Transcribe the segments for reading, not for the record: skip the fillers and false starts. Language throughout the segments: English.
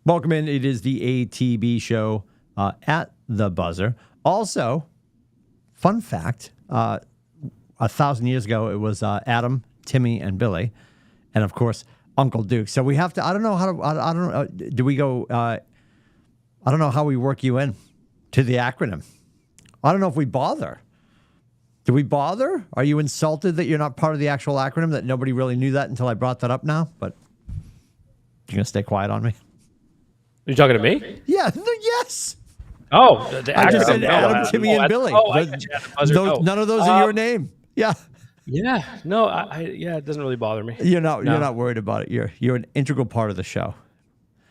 Welcome in. It is the ATB show at the buzzer. Also, fun fact, 1,000 years ago, it was Adam, Timmy, and Billy. And, of course, Uncle Duke. So we have to, I don't know how to, I don't know, do we go, I don't know how we work you in to the acronym. I don't know if we bother. Do we bother? Are you insulted that you're not part of the actual acronym, that nobody really knew that until I brought that up now? But you're going to stay quiet on me? Are you talking to me? Yeah, yes. Oh, I just said Adam, Timmy, and Billy. None of those are your name. Yeah. Yeah. No, it doesn't really bother me. You're not worried about it. You're an integral part of the show.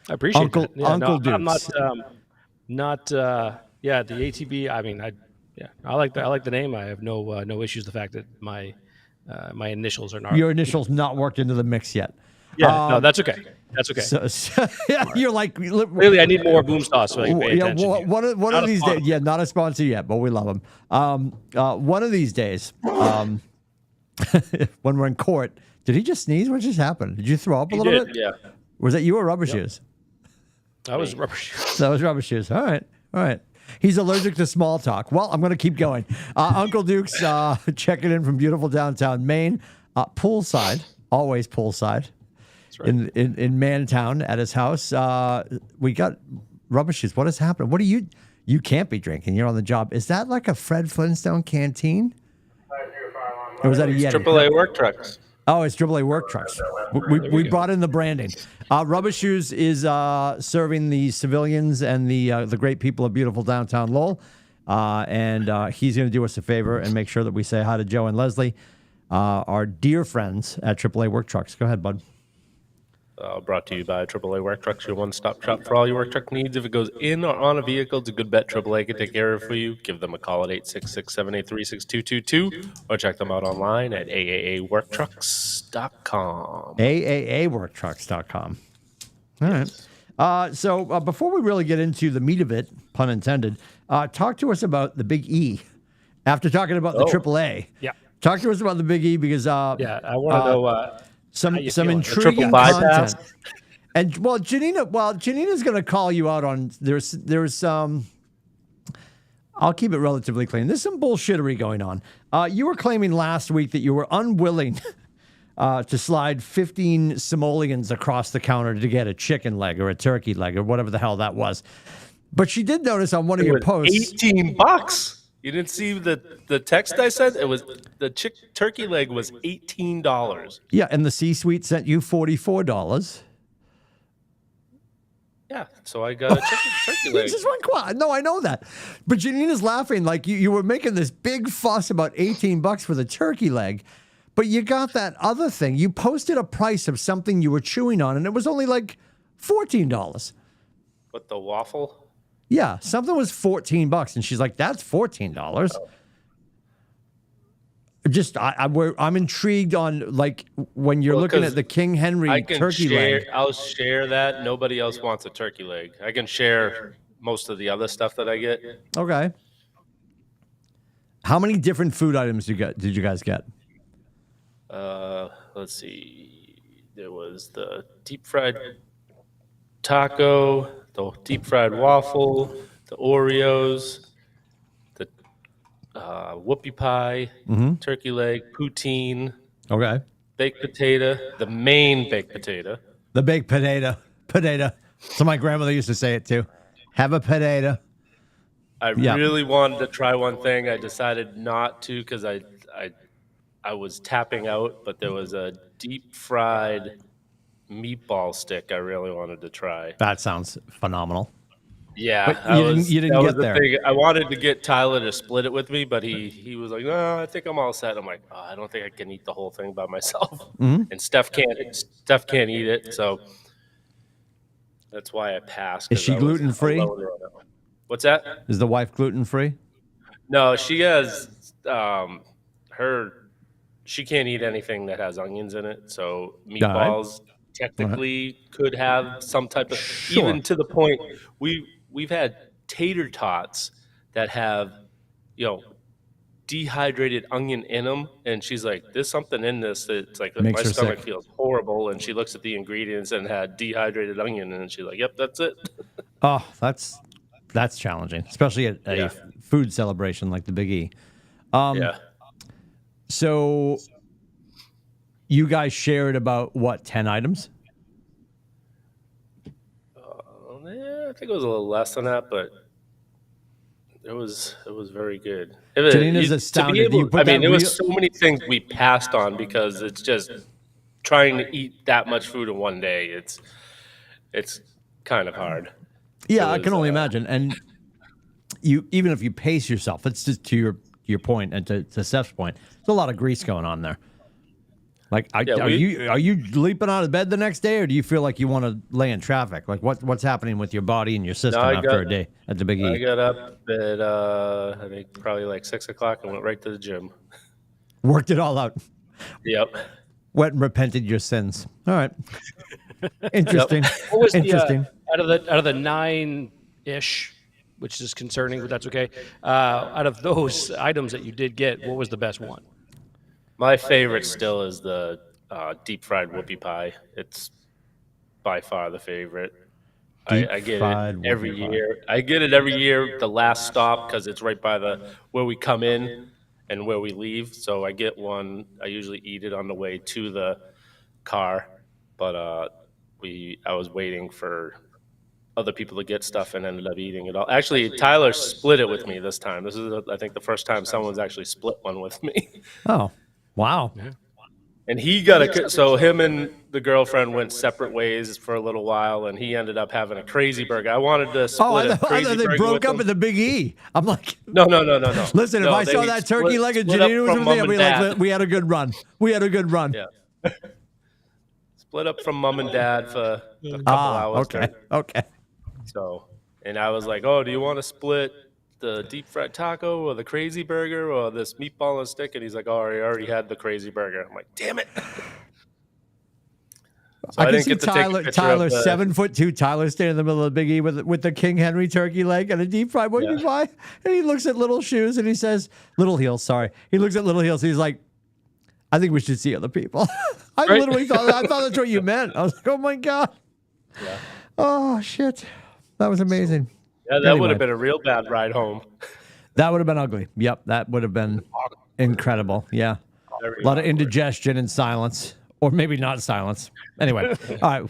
I appreciate that. Yeah, Uncle Dukes. I'm not the ATB. I mean, I like the name. I have no issues with the fact that my initials are not. Your initials not worked into the mix yet. Yeah, no, that's okay. That's okay. So yeah, you're like, really, I need more boom stars so I can pay attention. One of these days, not a sponsor yet, but we love them. One of these days, when we're in court, did he just sneeze? What just happened? Did you throw up a little bit? Yeah. Was that you or Rubber Shoes? That was Rubber Shoes. That was Rubber Shoes. All right. He's allergic to small talk. Well, I'm going to keep going. Uncle Duke's checking in from beautiful downtown Maine. Poolside, always poolside. Right. In Mantown at his house. We got Rubber Shoes. What has happened? What do you can't be drinking. You're on the job. Is that like a Fred Flintstone canteen? Or was that a Yeti? AAA work trucks. Oh, it's AAA work trucks. We brought in the branding. Rubber Shoes is serving the civilians and the great people of beautiful downtown Lowell. And he's going to do us a favor and make sure that we say hi to Joe and Leslie, our dear friends at AAA Work Trucks. Go ahead, bud. Brought to you by AAA Work Trucks, your one-stop shop for all your work truck needs. If it goes in or on a vehicle, it's a good bet AAA can take care of it for you. Give them a call at 866-783-6222 or check them out online at aaaworktrucks.com. aaaworktrucks.com. All right. So before we really get into the meat of it, pun intended, talk to us about the Big E. After talking about the AAA, talk to us about the Big E because I want to know some intriguing content. And Janina's going to call you out on there's I'll keep it relatively clean. There's some bullshittery going on. You were claiming last week that you were unwilling to slide 15 simoleons across the counter to get a chicken leg or a turkey leg or whatever the hell that was. But she did notice on one of your posts, $18. You didn't see the text I sent? It was the turkey leg was $18. Yeah, and the C-suite sent you $44. Yeah, so I got a turkey leg. Just one quad. No, I know that. But Janina's laughing like you were making this big fuss about $18 for the turkey leg, but you got that other thing. You posted a price of something you were chewing on, and it was only like $14. What, the waffle? Yeah, something was $14, and she's like, "That's $14." I'm intrigued on like when you're looking at the King Henry turkey leg. I'll share that. Nobody else wants a turkey leg. I can share most of the other stuff that I get. Okay. How many different food items did you guys get? Let's see. There was the deep fried taco, the deep fried waffle, the Oreos, the whoopie pie, turkey leg, poutine, baked potato, the main baked potato. The baked potato. So my grandmother used to say it too. Have a potato. I really wanted to try one thing. I decided not to because I was tapping out, but there was a deep fried meatball stick I really wanted to try. That sounds phenomenal. Yeah, but you didn't get there. I wanted to get Tyler to split it with me, but he was like, "No, I think I'm all set." I'm like, "Oh, I don't think I can eat the whole thing by myself." And Steph can't eat it, so that's why I passed. Is she gluten free? What's that? Is the wife gluten free? No, she has she can't eat anything that has onions in it. So meatballs technically could have some type of even to the point we've had tater tots that have dehydrated onion in them, and she's like, "There's something in this that's like Makes my her stomach sick. feels horrible." And she looks at the ingredients and had dehydrated onion, and she's like, "Yep, that's it." Oh, that's challenging, especially at a Yeah. food celebration like the Big E. Yeah. So you guys shared about what, 10 items? Yeah, I think it was a little less than that, but it was very good. Janina's To be astounded. You able, put I mean, that there was real- so many things we passed on because it's just trying to eat that much food in one day. It's kind of hard. Yeah, It I can was, only imagine. And you, even if you pace yourself, it's just to your point and to Steph's point. There's a lot of grease going on there. Like, are you leaping out of bed the next day, or do you feel like you want to lay in traffic? Like, what's happening with your body and your system after a day at the Big I E? got up at I think probably like 6 o'clock and went right to the gym. Worked it all out. Yep. Went and repented your sins. All right. Interesting. What was Interesting. the out of the 9-ish, which is concerning, but that's okay. Out of those items that you did get, what was the best one? My favorite still is the deep fried whoopie pie. It's by far the favorite. I get Deep-fried it every whoopie pie. year. I get it every year. The last stop because it's right by the where we come in and where we leave. So I get one. I usually eat it on the way to the car, but I was waiting for other people to get stuff and ended up eating it all. Actually, Tyler split it with me this time. This is, I think, the first time someone's actually split one with me. Oh, wow. And he got so him and the girlfriend went separate ways for a little while, and he ended up having a crazy burger. I wanted to split Oh, I a thought crazy they burger broke with up him. at the Big E. I'm like, No. listen, No, if I they saw that turkey leg and split up Janina was from with me, mom I'd be and like, dad. we had a good run. We had a good run. Yeah. Split up from mom and dad for a couple hours. Okay. Okay. So, and I was like, "Oh, do you want to split the deep fried taco or the crazy burger or this meatball and stick?" And he's like, "Oh, I already had the crazy burger." I'm like, "Damn it!" So I can didn't see get to take a picture Tyler, of the- 7'2", Tyler standing in the middle of the Big E with the King Henry turkey leg and a deep fried whoopie pie, and he looks at Little Shoes and he says, Little Heels, sorry. He looks at Little Heels. He's like, I think we should see other people. I literally thought that's what you meant. I was like, oh my God. Yeah. Oh shit. That was amazing. Yeah, that Anyway. would have been a real bad ride home. That would have been ugly. Yep, that would have been incredible. Yeah. Very A lot of awkward. indigestion and silence, or maybe not silence. Anyway, all right,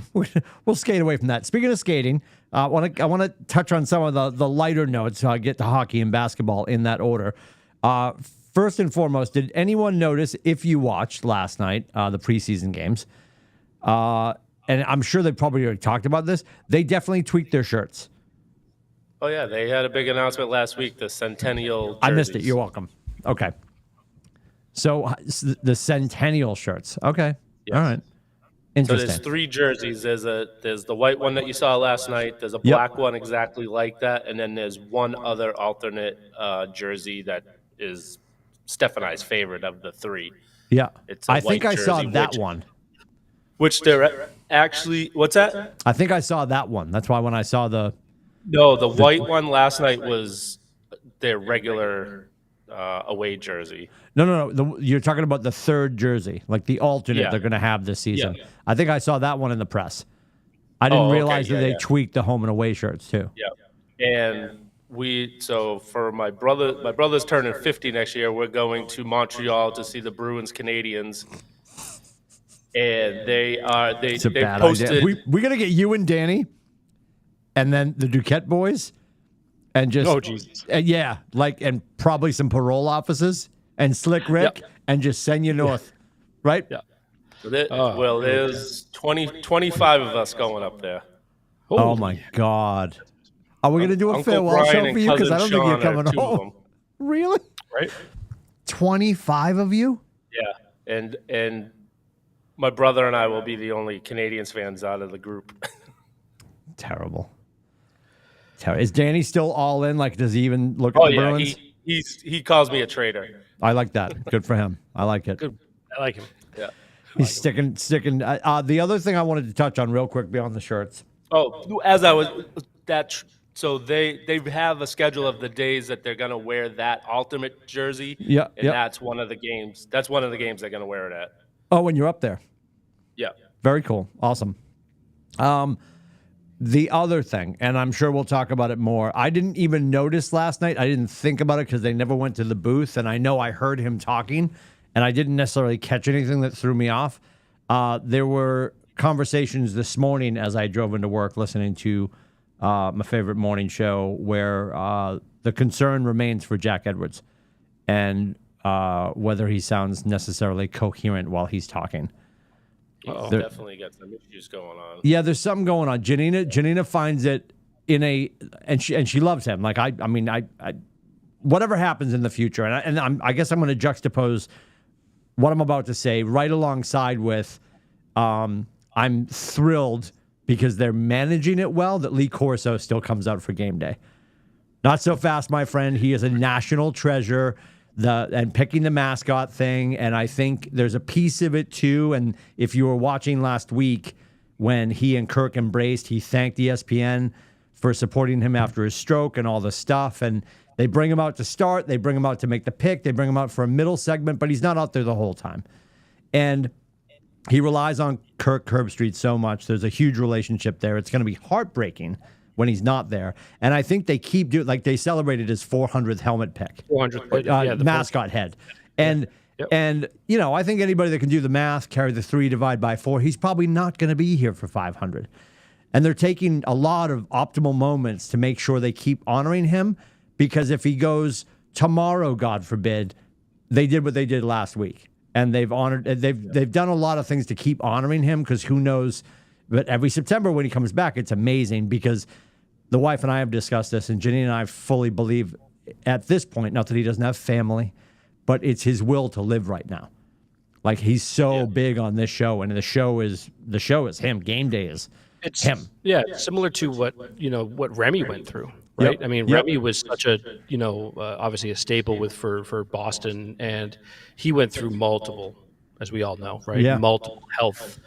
we'll skate away from that. Speaking of skating, I want to touch on some of the lighter notes. Get to hockey and basketball in that order. First and foremost, did anyone notice, if you watched last night the preseason games, and I'm sure they probably already talked about this, they definitely tweaked their shirts. Oh yeah, they had a big announcement last week. The Centennial. I missed it. jerseys. You're welcome. Okay. So the Centennial shirts. Okay. Yes. All right. So Interesting. there's 3 jerseys. There's the white one that you saw last night. There's a black one exactly like that, and then there's one other alternate jersey that is Steph and I's favorite of the 3. Yeah. It's a I think white I saw jersey, that which- one. Which they're actually. What's that? I think I saw that one. That's why when I saw the No, the white one last night was their regular away jersey. No. You're talking about the third jersey, like the alternate Yeah. they're going to have this season. Yeah. I think I saw that one in the press. I didn't okay. realize that Yeah, they yeah. tweaked the home and away shirts too. Yeah. And so for my brother's turning 50 next year. We're going to Montreal to see the Bruins Canadians. And they It's a bad posted. idea. We're going to get you and Danny and then the Duquette boys and just Oh, Jesus. yeah, and probably some parole officers and Slick Rick and just send you north. Right? Yeah. Well, there's 25 of us going up there. Oh my God. Are we going to do a Uncle farewell Brian show and for you? Because I don't Cousin think you're Sean are coming 2 of home. them. Really? Right? 25 of you? Yeah, and my brother and I will be the only Canadians fans out of the group. Terrible. Is Danny still all in? Like, does he even look at Oh the yeah, Bruins? he calls me a traitor. I like that. Good for him. I like it. Good. I like him. Yeah. He's sticking. The other thing I wanted to touch on real quick beyond the shirts. Oh, as I was So they have a schedule of the days that they're gonna wear that ultimate jersey. Yeah, and yeah. that's one of the games. That's one of the games they're gonna wear it at. Oh, when you're up there. Yeah. Very cool. Awesome. The other thing, and I'm sure we'll talk about it more, I didn't even notice last night. I didn't think about it because they never went to the booth, and I know I heard him talking, and I didn't necessarily catch anything that threw me off. There were conversations this morning as I drove into work listening to my favorite morning show where the concern remains for Jack Edwards and whether he sounds necessarily coherent while he's talking. He's definitely got some issues going on. Yeah, there's something going on. Janina finds it and she loves him. Like I mean, whatever happens in the future, I guess I'm going to juxtapose what I'm about to say right alongside with, I'm thrilled because they're managing it well that Lee Corso still comes out for game day. Not so fast, my friend. He is a national treasure. And picking the mascot thing, and I think there's a piece of it too. And if you were watching last week when he and Kirk embraced, he thanked ESPN for supporting him after his stroke and all the stuff. And they bring him out to start, they bring him out to make the pick, they bring him out for a middle segment, but he's not out there the whole time. And he relies on Kirk Herbstreit so much. There's a huge relationship there. It's going to be heartbreaking when he's not there. And I think they keep doing, like they celebrated his 400th helmet pick. 400th, mascot head. And, you know, I think anybody that can do the math, carry the 3 divide by 4, he's probably not going to be here for 500. And they're taking a lot of optimal moments to make sure they keep honoring him, because if he goes tomorrow, God forbid, they did what they did last week. And they've done a lot of things to keep honoring him, because who knows. But every September when he comes back, it's amazing, because the wife and I have discussed this, and Janine and I fully believe at this point, not that he doesn't have family, but it's his will to live right now. Like, he's so big on this show, and the show is him. Game day is him. Yeah, similar to what Remy went through, right? Yep. I mean, Remy was such a obviously a staple for Boston, and he went through multiple, as we all know, right? Yeah. Multiple health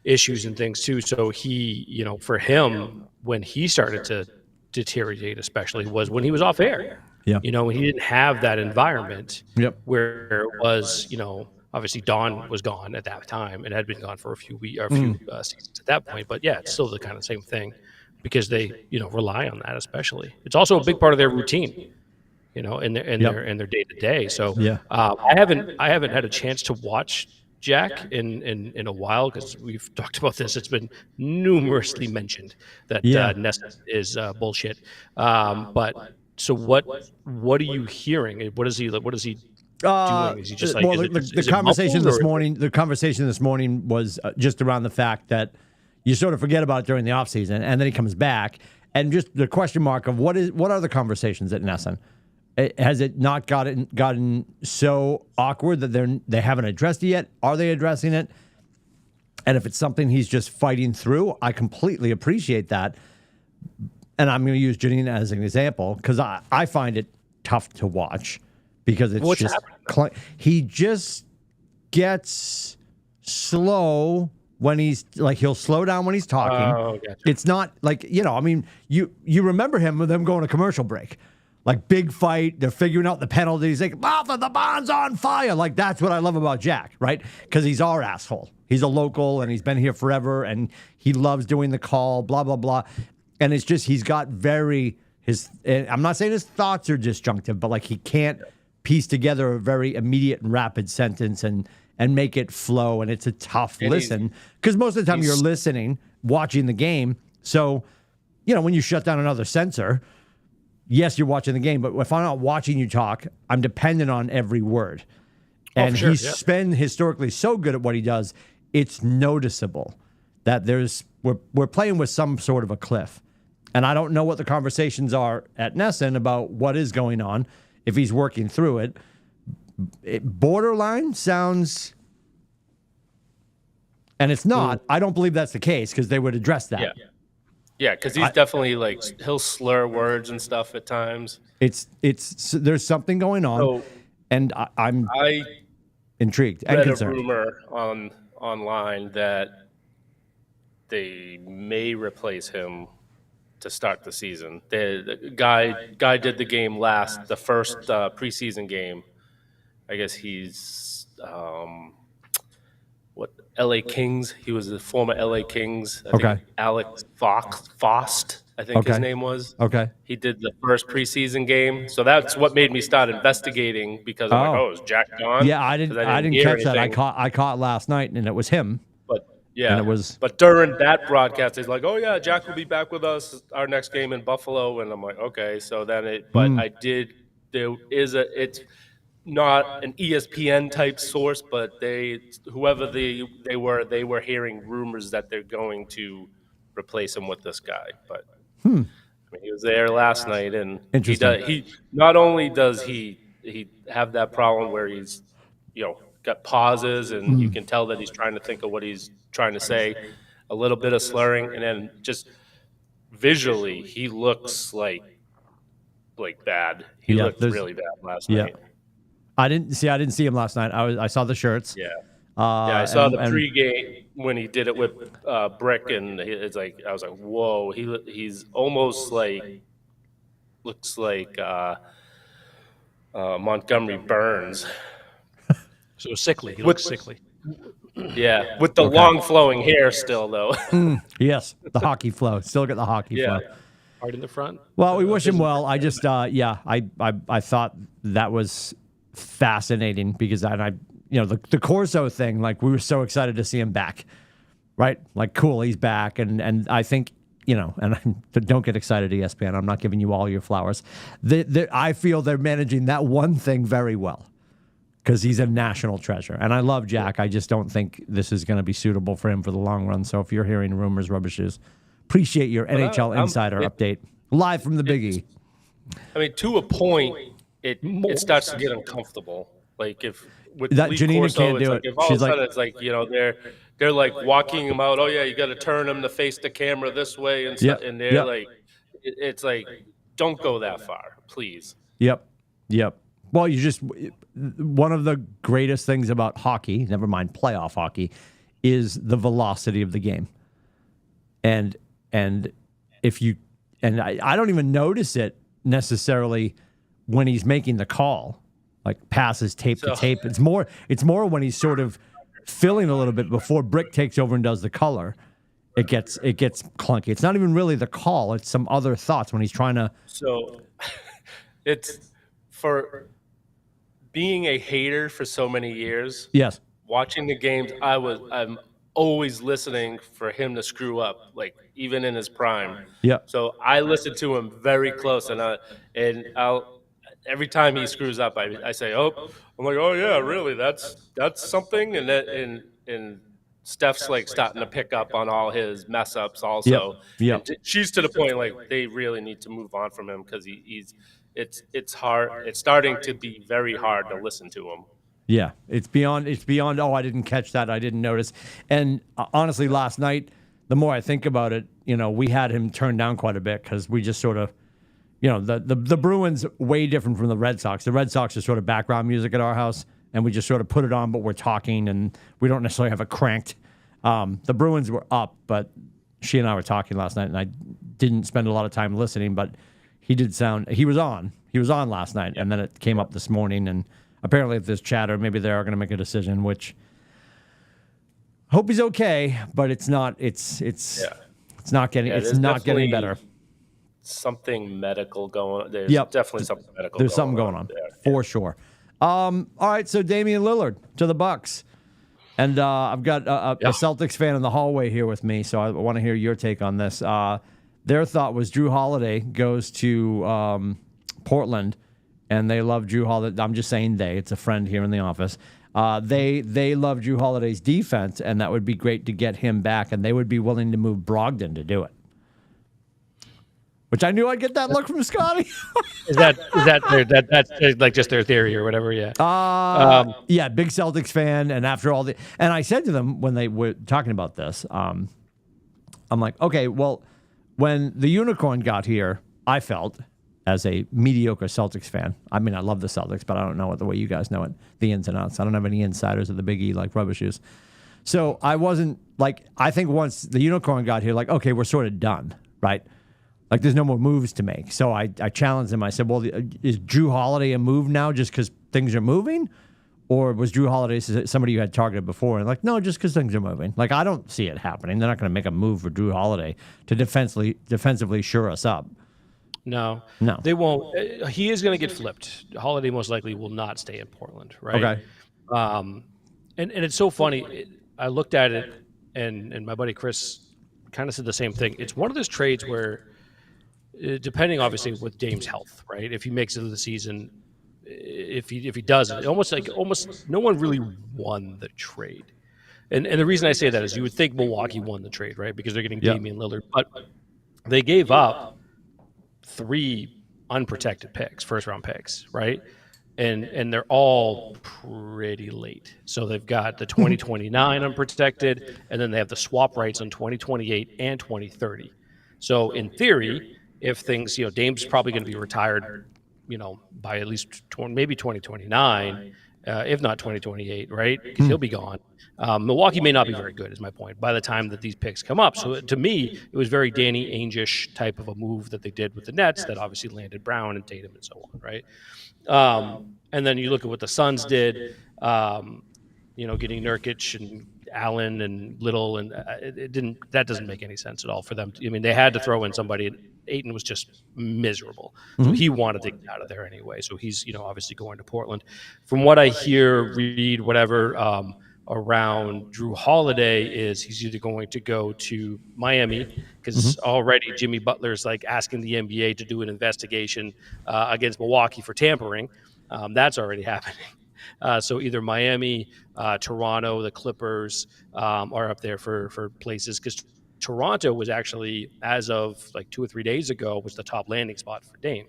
issues and things too. So he, for him, when he started to deteriorate, especially, was when he was off air. Yeah. When he didn't have that environment. Yep. Where it was, obviously Dawn was gone at that time and had been gone for a few seasons at that point. But yeah, it's still the kind of same thing, because they, rely on that. Especially, it's also a big part of their routine, in their day to day. So I haven't had a chance to watch Jack in a while, because we've talked about this. It's been numerously mentioned that Nessa is bullshit. But so what are you hearing? What is he doing? Is he just like, the conversation this morning was just around the fact that you sort of forget about it during the off season, and then he comes back, and just the question mark of what are the conversations at Nesson? Has it not gotten so awkward that they haven't addressed it yet? Are they addressing it? And if it's something he's just fighting through, I completely appreciate that. And I'm going to use Janine as an example, because I find it tough to watch, because it's he just gets slow when he's like, he'll slow down when he's talking. Oh, gotcha. It's not like, I mean, you remember him with them going to commercial break. Like, big fight, they're figuring out the penalties. Like, Martha, the bond's on fire. Like, that's what I love about Jack, right? Because he's our asshole. He's a local, and he's been here forever, and he loves doing the call, blah, blah, blah. And it's just, he's got I'm not saying his thoughts are disjunctive, but like, he can't piece together a very immediate and rapid sentence and make it flow. And it's a tough listen, because most of the time you're listening, watching the game. So, when you shut down another sensor, yes, you're watching the game, but if I'm not watching you talk, I'm dependent on every word. And he's been historically so good at what he does, it's noticeable that we're playing with some sort of a cliff. And I don't know what the conversations are at Nesson about what is going on, if he's working through it. Borderline sounds, and it's not. I don't believe that's the case, because they would address that. Yeah, because he's definitely like, he'll slur words and stuff at times. There's something going on, and I'm intrigued and concerned. I read a rumor online that they may replace him to start the season. The guy did the game the first preseason game. I guess he's what LA Kings. He was a former LA Kings. I think Alex Fost, I think his name was. Okay. He did the first preseason game, so that's what made me start investigating because I'm like, oh, is Jack gone? Yeah, I didn't catch that. I caught last night, and it was him. But yeah, and it was. But during that broadcast, he's like, oh yeah, Jack will be back with us our next game in Buffalo, and I'm like, okay. So then I did. It's not an ESPN type source, but whoever they were hearing rumors that they're going to replace him with this guy. But I mean, he was there last night, and he not only does he have that problem where he's got pauses, and you can tell that he's trying to think of what he's trying to say, a little bit of slurring, and then just visually he looks like bad. He looked really bad last night. I didn't see him last night. I saw the shirts. Yeah. I saw the pregame when he did it with Brick, and it's like I was like, whoa, he's almost looks like Montgomery Burns. So sickly. He looks sickly. Yeah, with the long flowing hair still though. Yes, the hockey flow. Still got the hockey flow. Hard in the front. Well, we wish him well. I just I thought that was fascinating because the Corso thing, like we were so excited to see him back, right? Like, cool, he's back, and I think and don't get excited, ESPN. I'm not giving you all your flowers. I feel they're managing that one thing very well because he's a national treasure, and I love Jack. I just don't think this is going to be suitable for him for the long run. So if you're hearing rumors, rubbishes, appreciate your NHL Insider update live from the Big E. I mean, to a point. It starts to get uncomfortable. Like if with that Lee Janina Corso, can't do like it. If all She's of a sudden like, it's like they're like walking him out. Oh yeah, you got to turn him to face the camera this way and stuff. And they're like, it's like, don't go that far, please. Yep. Well, one of the greatest things about hockey, never mind playoff hockey, is the velocity of the game. And if you I don't even notice it necessarily when he's making the call, like passes tape to tape. It's more when he's sort of filling a little bit before Brick takes over and does the color. It gets clunky. It's not even really the call. It's some other thoughts when he's trying to. So it's for being a hater for so many years. Yes. Watching the games, I'm always listening for him to screw up, like even in his prime. Yeah. So I listen to him very close, and I'll every time he screws up, I say, I'm like, oh yeah, really, that's something, and Steph's like starting to pick up on all his mess ups also. Yeah. She's to the point like they really need to move on from him because it's hard. It's starting to be very hard to listen to him. Yeah, it's beyond. Oh, I didn't catch that. I didn't notice. And honestly, last night, the more I think about it, we had him turned down quite a bit because we just sort of, the Bruins way different from the Red Sox. The Red Sox are sort of background music at our house, and we just sort of put it on, but we're talking, and we don't necessarily have it cranked. The Bruins were up, but she and I were talking last night, and I didn't spend a lot of time listening, but he was on last night, and then it came up this morning, and apparently if there's chatter, maybe they are going to make a decision, which I hope he's okay, but it's not getting better. Something medical going. There's Yep. definitely something medical. There's something going on for sure. All right, so Damian Lillard to the Bucks, and I've got a Celtics fan in the hallway here with me, so I want to hear your take on this. Their thought was Drew Holiday goes to Portland, and they love Drew Holiday. I'm just saying it's a friend here in the office. They love Drew Holiday's defense, and that would be great to get him back, and they would be willing to move Brogdon to do it. Which I knew I'd get that look from Scotty. That's like just their theory or whatever? Yeah. Yeah, big Celtics fan, and after all and I said to them when they were talking about this, I'm like, okay, well, when the Unicorn got here, I felt as a mediocre Celtics fan. I mean, I love the Celtics, but I don't know it the way you guys know it, the ins and outs. I don't have any insiders at the Big E like Rubbishes. So I wasn't like, I think once the Unicorn got here, like, okay, we're sort of done, right? Like there's no more moves to make. So I challenged him. I said, well, is Drew Holiday a move now just because things are moving? Or was Drew Holiday somebody you had targeted before? And like, no, just because things are moving. Like, I don't see it happening. They're not going to make a move for Drew Holiday to defensively shore us up. No, No. they won't. He is going to get flipped. Holiday most likely will not stay in Portland, right? Okay. And it's so funny. I looked at it, and my buddy Chris kind of said the same thing. It's one of those trades where, depending obviously with Dame's health, right? If he makes it to the season, if he doesn't, almost no one really won the trade. And the reason I say that is you would think Milwaukee won the trade, right? Because they're getting Damian Lillard, but they gave up 3 unprotected picks, first-round picks, right? And they're all pretty late. So they've got the 2029 unprotected, and then they have the swap rights on 2028 and 2030. So in theory, if things, Dame's probably going to be retired, by at least maybe 2029, if not 2028, right? Because he'll be gone. Milwaukee may not be very good, is my point, by the time that these picks come up. So to me, it was very Danny Ainge-ish type of a move that they did with the Nets that obviously landed Brown and Tatum and so on, right? And then you look at what the Suns did, getting Nurkic and Allen and Little, and that doesn't make any sense at all for them. I mean, they had to throw in somebody. Ayton was just miserable, so he wanted to get out of there anyway. So he's obviously going to Portland. From what I hear, read, whatever around Drew Holiday is he's either going to go to Miami because already Jimmy Butler's like asking the NBA to do an investigation against Milwaukee for tampering. That's already happening. So either Miami, Toronto, the Clippers are up there for places because Toronto was actually, as of like 2 or 3 days ago, was the top landing spot for Dame.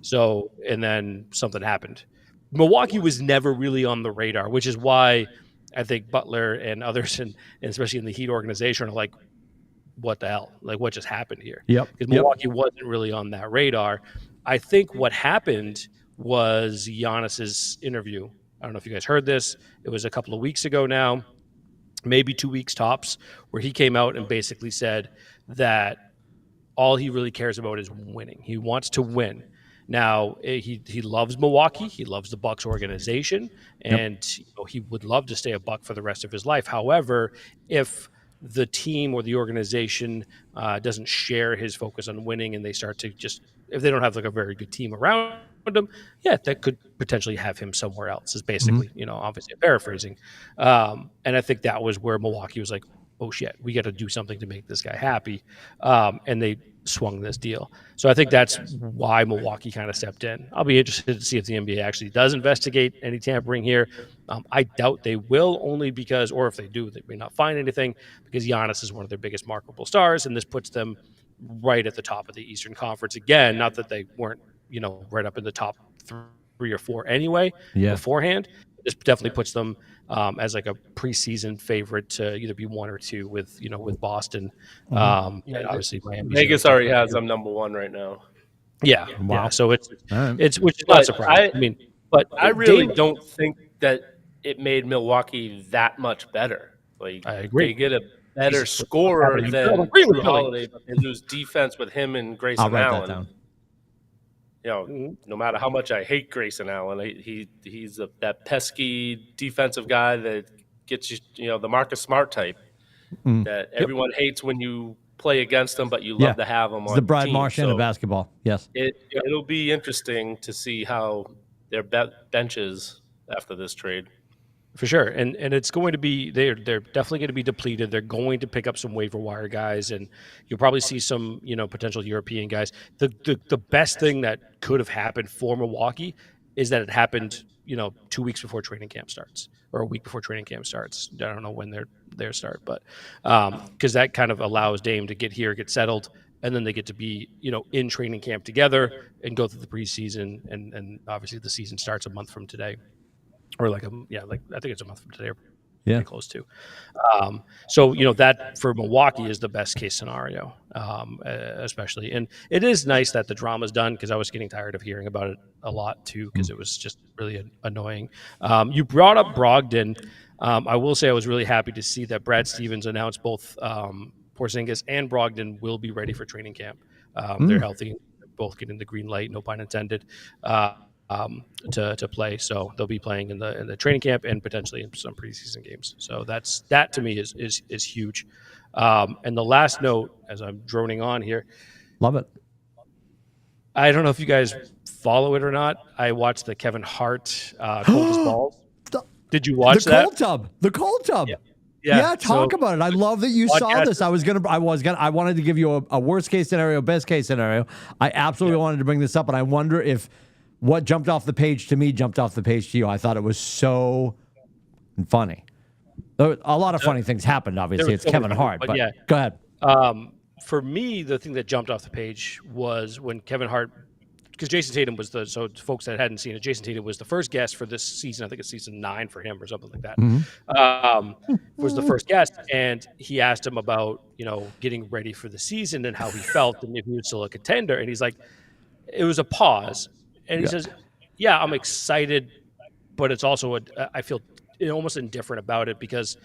So, and then something happened. Milwaukee was never really on the radar, which is why I think Butler and others, and especially in the Heat organization, are like, what the hell? Like, what just happened here? Because Milwaukee wasn't really on that radar. I think what happened was Giannis's interview. I don't know if you guys heard this. It was a couple of weeks ago now, maybe 2 weeks tops, where he came out and basically said that all he really cares about is winning. He wants to win. Now, he loves Milwaukee. He loves the Bucks organization, and he would love to stay a Buck for the rest of his life. However, if the team or the organization doesn't share his focus on winning and they start to if they don't have like a very good team around him, that could potentially have him somewhere else is basically, obviously paraphrasing. And I think that was where Milwaukee was like, oh shit, we got to do something to make this guy happy. And they swung this deal. So I think that's why Milwaukee kind of stepped in. I'll be interested to see if the NBA actually does investigate any tampering here. I doubt they will, only because, or if they do, they may not find anything because Giannis is one of their biggest marketable stars, and this puts them right at the top of the Eastern Conference again. Not that they weren't, right up in the top 3 or 4 anyway beforehand. This definitely puts them as like a preseason favorite to either be 1 or 2 with Boston. And obviously Miami. Vegas already has them number 1 right now. Yeah. Wow. Yeah. So it's which is not surprising. I really don't think that it made Milwaukee that much better. Like, I agree. They get a better scorer than Drew Holiday, but they lose defense with him and Grayson I'll write Allen. that down. No matter how much I hate Grayson Allen, he's that pesky defensive guy that gets you, the Marcus Smart type that everyone hates when you play against him, but you love to have him on the Brad team. Marchand of basketball. Yes. It'll be interesting to see how their benches after this trade. For sure, and it's going to be they're definitely going to be depleted. They're going to pick up some waiver wire guys, and you'll probably see some potential European guys. The best thing that could have happened for Milwaukee is that it happened 2 weeks before training camp starts, or a week before training camp starts. I don't know when their start, but because that kind of allows Dame to get here, get settled, and then they get to be in training camp together and go through the preseason, and obviously the season starts a month from today. Or I think it's a month from today, or pretty close to. So that for Milwaukee is the best case scenario, especially. And it is nice that the drama's done because I was getting tired of hearing about it a lot too because it was just really annoying. You brought up Brogdon. I will say I was really happy to see that Brad Stevens announced both Porzingis and Brogdon will be ready for training camp. They're healthy, both getting the green light, no pun intended, to play. So they'll be playing in the training camp and potentially in some preseason games. So that to me is huge. And the last note, as I'm droning on here, Love it. I don't know if you guys follow it or not. I watched the Kevin Hart Cold as Balls. Did you watch that? The cold tub. Yeah. Yeah, talk So, about it. I love that you saw this. I wanted to give you a worst case scenario, best case scenario. I absolutely wanted to bring this up, and I wonder if what jumped off the page to me jumped off the page to you. I thought it was so funny. A lot of funny things happened. Obviously, it's Kevin Hart, but yeah. Go ahead. For me, the thing that jumped off the page was when Kevin Hart, because Jason Tatum was so folks that hadn't seen it, Jason Tatum was the first guest for this season. I think it's season 9 for him or something like that. Was the first guest, and he asked him about getting ready for the season and how he felt and if he was still a contender. And he's like, it was a pause, and he says, "Yeah, I'm excited, but it's also I feel almost indifferent about it because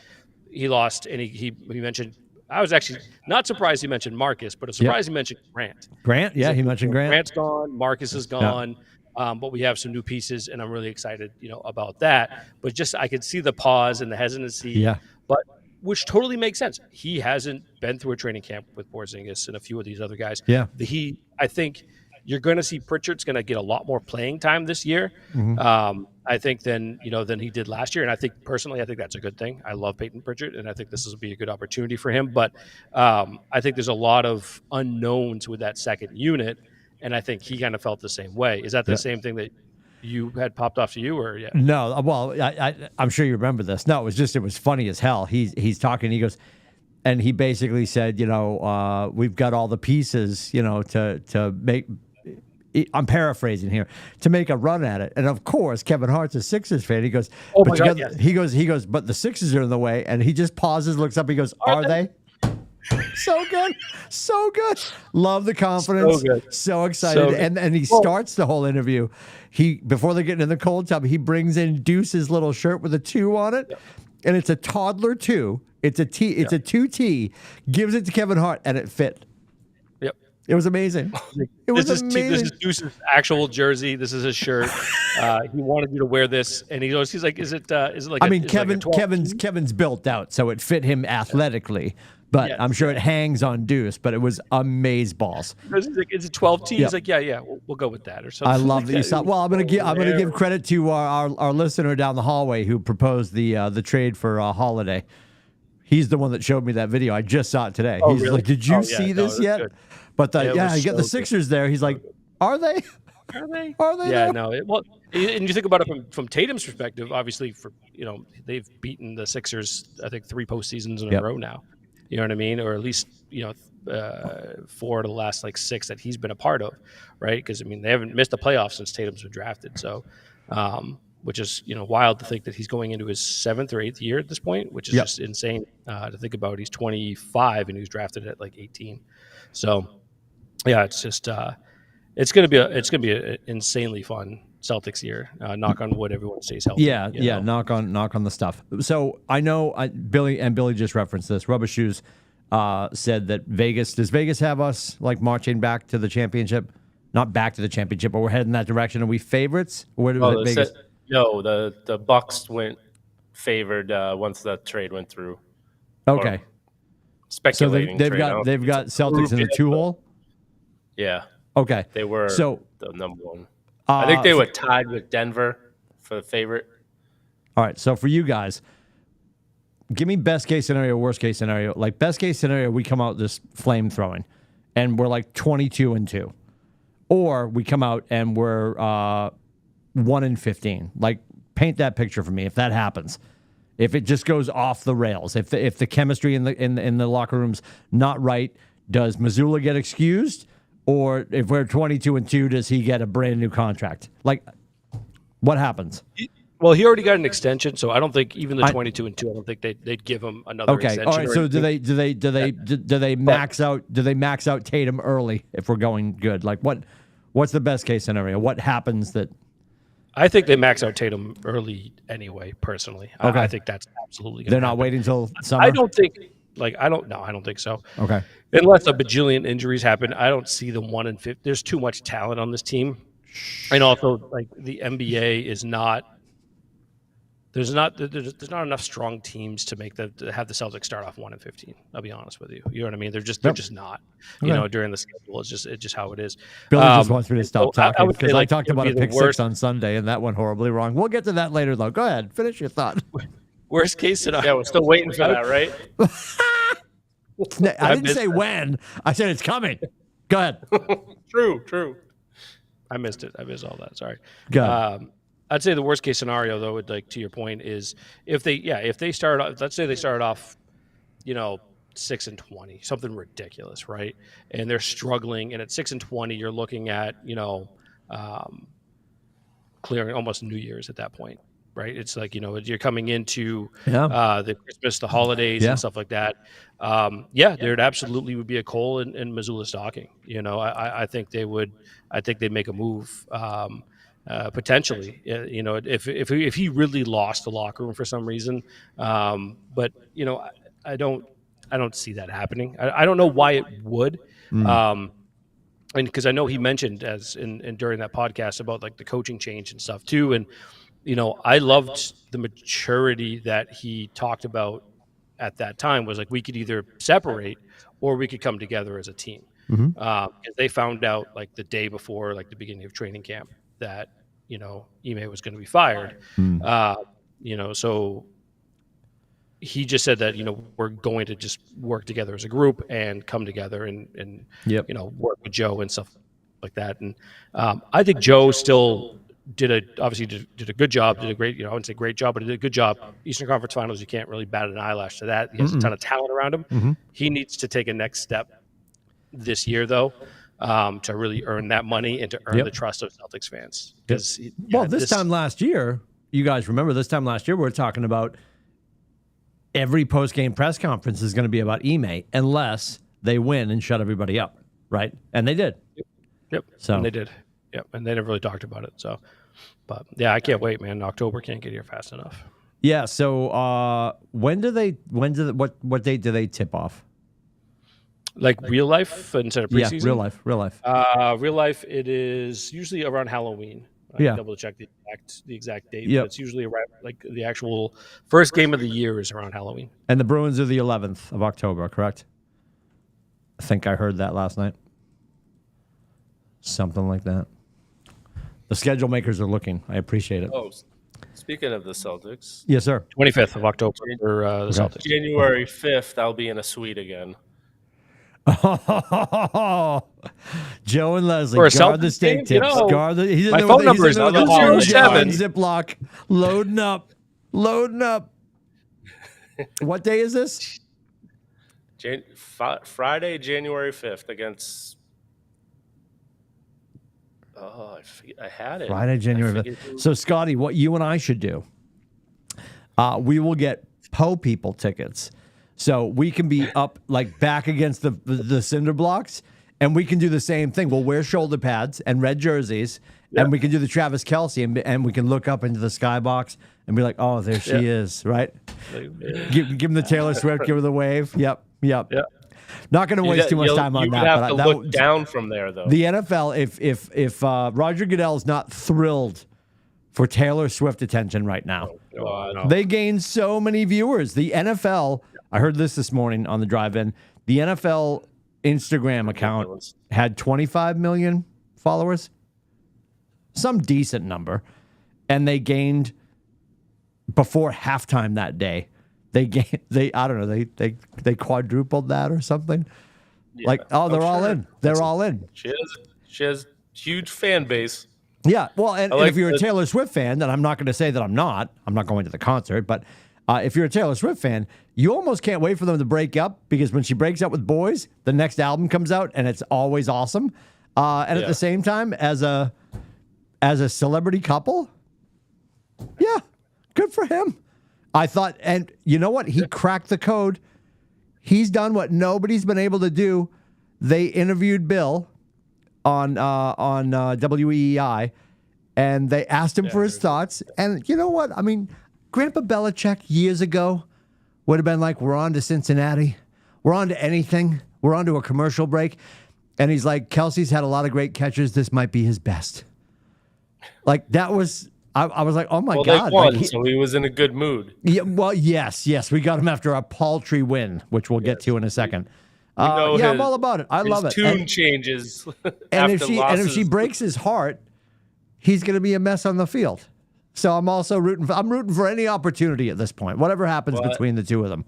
he lost." And he mentioned. I was actually not surprised he mentioned Marcus, but surprised he mentioned Grant. He mentioned Grant. Grant's gone. Marcus is gone. But we have some new pieces, and I'm really excited, about that. But just I could see the pause and the hesitancy. But which totally makes sense. He hasn't been through a training camp with Porzingis and a few of these other guys. I think you're going to see Pritchard's going to get a lot more playing time this year. I think than he did last year. And I think personally, that's a good thing. I love Peyton Pritchard, and I think this will be a good opportunity for him. But I think there's a lot of unknowns with that second unit, and I think he kind of felt the same way. Is that the same thing that you had popped off to you, or No, well, I'm sure you remember this. No, it was funny as hell. He's talking. He goes, and he basically said, we've got all the pieces, to make. I'm paraphrasing here, to make a run at it. And of course, Kevin Hart's a Sixers fan. He goes, he goes, but the Sixers are in the way. And he just pauses, looks up, he goes, are they? So good. So good. Love the confidence. So excited. And he starts the whole interview. Before they get in the cold tub, he brings in Deuce's little shirt with a 2 on it. And it's a toddler 2. It's a T. It's a 2T. Gives it to Kevin Hart, and it fit. It was amazing. This is Deuce's actual jersey. This is his shirt. He wanted you to wear this, and he's like, is it like? I mean, Kevin's built out, so it fit him athletically. But I'm sure it hangs on Deuce. But it was amazeballs. It's a 12T. He's like, yeah, we'll go with that or something. I love that you saw. Well, I'm gonna give credit to our listener down the hallway who proposed the trade for Holiday. He's the one that showed me that video. I just saw it today. He's really? Like, did you see this yet? Good. But you got the Sixers there. He's like, are they? Are they? There? Yeah, no. And you think about it from Tatum's perspective. Obviously, they've beaten the Sixers, I think 3 postseasons in a row now. You know what I mean? Or at least 4 of the last 6 that he's been a part of, right? Because they haven't missed the playoffs since Tatum's been drafted. So, which is wild to think that he's going into his 7th or 8th year at this point, which is just insane to think about. He's 25 and he was drafted at 18. So. Yeah, it's just it's gonna be an insanely fun Celtics year. Knock on wood, everyone stays healthy. Yeah. Knock on the stuff. So I know Billy just referenced this. Rubber Shoes said that does Vegas have us marching back to the championship? Not back to the championship, but we're heading that direction. Are we favorites? Where did Vegas? No, the Bucks went favored once the trade went through. Okay. Speculating. So they've got Celtics in the 2-hole. Yeah. Okay. They were the number 1. I think they were tied with Denver for the favorite. All right. So for you guys, give me best case scenario, worst case scenario. Best case scenario, we come out this flame throwing, and we're 22-2, or we come out and we're 1-15. Paint that picture for me if that happens. If it just goes off the rails, if the chemistry in the locker room's not right, does Mazzulla get excused? Or if we're 22-2, does he get a brand new contract? What happens? Well, he already got an extension, so I don't think even the 22-2. I don't think they'd give him another extension. All right. So do they max out? Do they max out Tatum early if we're going good? What's the best case scenario? What happens that? I think they max out Tatum early anyway. Personally, okay. I think that's absolutely. They're not waiting until summer. I don't think. Like I don't think so. Okay. Unless a bajillion injuries happen, I don't see them 1-50. There's too much talent on this team, and also like the NBA is not. There's not enough strong teams to have the Celtics start off 1-15. I'll be honest with you. You know what I mean? They're just not. You know, during the schedule, it's just how it is. Billy just wants me to stop talking because I like, talked about a the pick worst, 6 on Sunday and that went horribly wrong. We'll get to that later though. Go ahead, finish your thought. Worst case scenario. Yeah, we're still waiting for that, right? I didn't say when. I said it's coming. Go ahead. True. I missed it. I missed all that. Sorry. Go ahead. I'd say the worst case scenario, though, would, like to your point, is if they start off, let's say they started off, 6-20, something ridiculous, right? And they're struggling, and at 6-20, you're looking at, clearing almost New Year's at that point, right? It's like, you're coming into the Christmas, the holidays, and stuff like that. There absolutely would be a coal in Missoula stocking. I think they would. I think they'd make a move. Potentially, if he really lost the locker room for some reason, but I don't see that happening. I don't know why it would, and because I know he mentioned during that podcast about like the coaching change and stuff too, and I loved the maturity that he talked about at that time. Was like we could either separate or we could come together as a team. Because they found out like the day before, like the beginning of training camp, that Ime was going to be fired. So he just said that we're going to just work together as a group and come together and work with Joe and stuff like that. And I think Joe still did a good job. Did a great, I wouldn't say great job, but he did a good job. Eastern Conference Finals, you can't really bat an eyelash to that. He has a ton of talent around him. He needs to take a next step this year, though. To really earn that money and to earn the trust of Celtics fans. Because this time last year, you guys remember this time last year, we were talking about every post-game press conference is going to be about Ime unless they win and shut everybody up, right? And they did. Yep. So and they did. Yep. And they never really talked about it. So, but yeah, I can't wait, man. October can't get here fast enough. Yeah. So what date do they tip off? Like real life instead of preseason? Yeah, real life. Real life, it is usually around Halloween. I can double check the exact date. But it's usually around like the actual first game of the year is around Halloween. And the Bruins are the 11th of October, correct? I think I heard that last night. Something like that. The schedule makers are looking. I appreciate it. Oh, speaking of the Celtics. Yes, sir. 25th of October for the Celtics. January 5th, I'll be in a suite again. Joe and Leslie, guard the steak tips. My phone number is on the 07 Ziploc. Loading up. What day is this? Friday, January 5th against. Oh, I had it. Friday, January 5th. So, Scotty, what you and I should do, we will get Poe people tickets. So we can be up like back against the cinder blocks, and we can do the same thing. We'll wear shoulder pads and red jerseys, and we can do the Travis Kelce, and we can look up into the skybox and be like, "Oh, there she is!" Right? Give him the Taylor Swift, give her the wave. Yep. Not going to waste too much time on that. You have to look down from there, though. The NFL, if Roger Goodell is not thrilled for Taylor Swift attention right now, they gain so many viewers. The NFL. I heard this morning on the drive-in. The NFL Instagram account had 25 million followers, some decent number, and they gained before halftime that day. They quadrupled that or something. Yeah, they're all in. They're all in. She has huge fan base. Yeah, well, and if you're a Taylor Swift fan, then I'm not going to say that I'm not going to the concert, but. If you're a Taylor Swift fan, you almost can't wait for them to break up because when she breaks up with boys, the next album comes out and it's always awesome. And at the same time, as a celebrity couple, yeah, good for him. I thought, and you know what? He cracked the code. He's done what nobody's been able to do. They interviewed Bill on WEEI, and they asked him for his thoughts. And you know what? I mean. Grandpa Belichick years ago would have been like, we're on to Cincinnati. We're on to anything. We're on to a commercial break. And he's like, Kelsey's had a lot of great catches. This might be his best. Like, that was, I was like, oh my God. They won, like so he was in a good mood. Yeah, well, yes. We got him after a paltry win, which we'll get to in a second. I'm all about it. I love it. Tune changes. And after if she breaks his heart, he's going to be a mess on the field. So I'm also rooting for any opportunity at this point. Whatever happens between the two of them,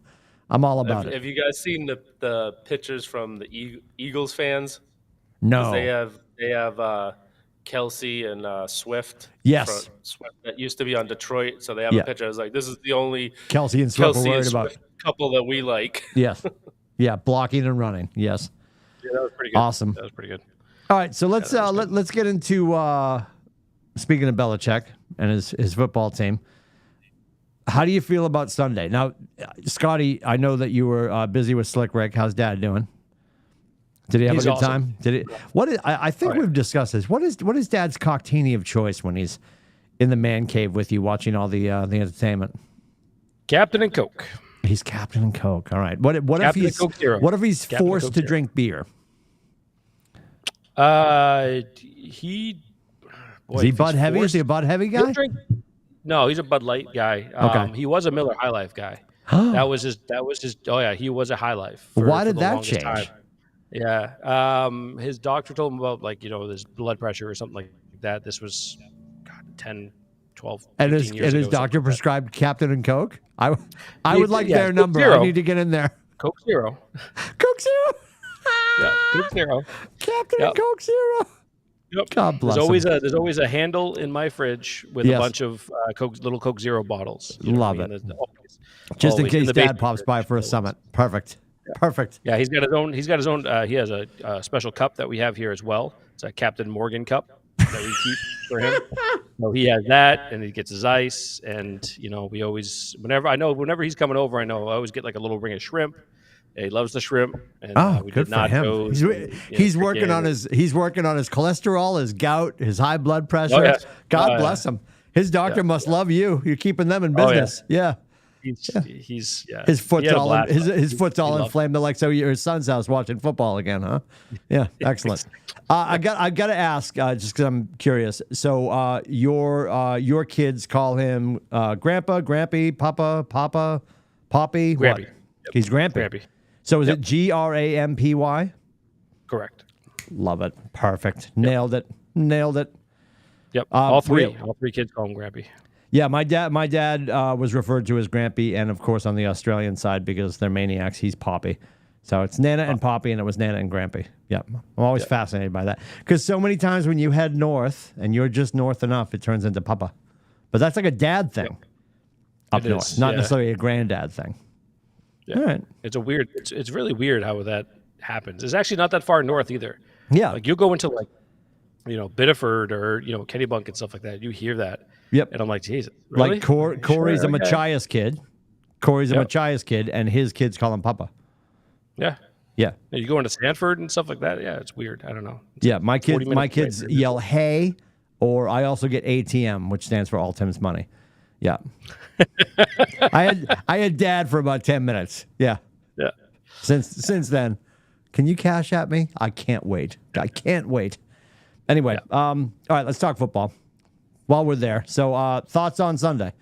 I'm all about it. Have you guys seen the pictures from the Eagles fans? No. They have Kelsey and Swift. Yes. Swift that used to be on Detroit. So they have a picture. I was like, this is the only Kelsey and Swift were worried about couple that we like. Yes. Yeah, blocking and running. Yes. Yeah, that was pretty good. Awesome. That was pretty good. All right, so let's get into speaking of Belichick and his football team. How do you feel about Sunday? Now, Scotty, I know that you were busy with Slick Rick. How's Dad doing? Did he have a good time? I think we've discussed this. What is Dad's cocktail of choice when he's in the man cave with you watching all the entertainment? Captain and Coke. He's Captain and Coke. All right. What if he's forced to drink beer? Is he Bud Heavy? Is he a Bud Heavy guy? No, he's a Bud Light guy. Okay. He was a Miller High Life guy. That was his. Oh yeah, he was a High Life. Why did that change? Time. Yeah. His doctor told him about his blood pressure or something like that. This was 10, 12, 15 years ago. And his doctor prescribed Captain and Coke? I would like their number. Zero. I need to get in there. Coke Zero. Coke Zero? Yeah, Coke Zero. Captain and Coke Zero. Yep. God bless there's always a handle in my fridge with a bunch of little Coke Zero bottles. Love it. Just in case Dad pops by for a summit. Perfect. Yeah. Perfect. Yeah, he's got his own. He has a special cup that we have here as well. It's a Captain Morgan cup that we keep for him. So he has that, and he gets his ice, and we always whenever he's coming over, I always get like a little ring of shrimp. Yeah, he loves the shrimp. And, we good did for him. nachos. He's working on his cholesterol, his gout, his high blood pressure. Oh, yeah. God bless him. His doctor must love you. You're keeping them in business. Yeah. He's his foot's all inflamed. Like so, you're at his son's house watching football again, huh? Yeah, excellent. I got to ask just because I'm curious. So your kids call him Grandpa, Grampy, Papa, Poppy. Grampy. What? Yep. He's Grampy. So is it Grampy? Correct. Love it. Perfect. Nailed it. Yep. All three kids call him Grampy. Yeah, my dad was referred to as Grampy, and of course on the Australian side, because they're maniacs, he's Poppy. So it's Nana and Poppy, and it was Nana and Grampy. Yep. I'm always fascinated by that. Because so many times when you head north, and you're just north enough, it turns into Papa. But that's like a dad thing up north, not necessarily a granddad thing. Yeah. All right. It's really weird how that happens. It's actually not that far north either. Yeah. Like you'll go into Biddeford or, Kennebunk and stuff like that. You hear that. Yep. And I'm like, Jesus. Really? Like Corey's a Machias kid. Corey's a Machias kid, and his kids call him Papa. Yeah. Yeah. You go into Sanford and stuff like that. Yeah, it's weird. I don't know. My kids yell hey, or I also get ATM, which stands for All Tim's Money. Yeah. I had Dad for about 10 minutes. Yeah. Yeah. Since then, can you cash at me? I can't wait. Anyway, all right, let's talk football while we're there. So, thoughts on Sunday?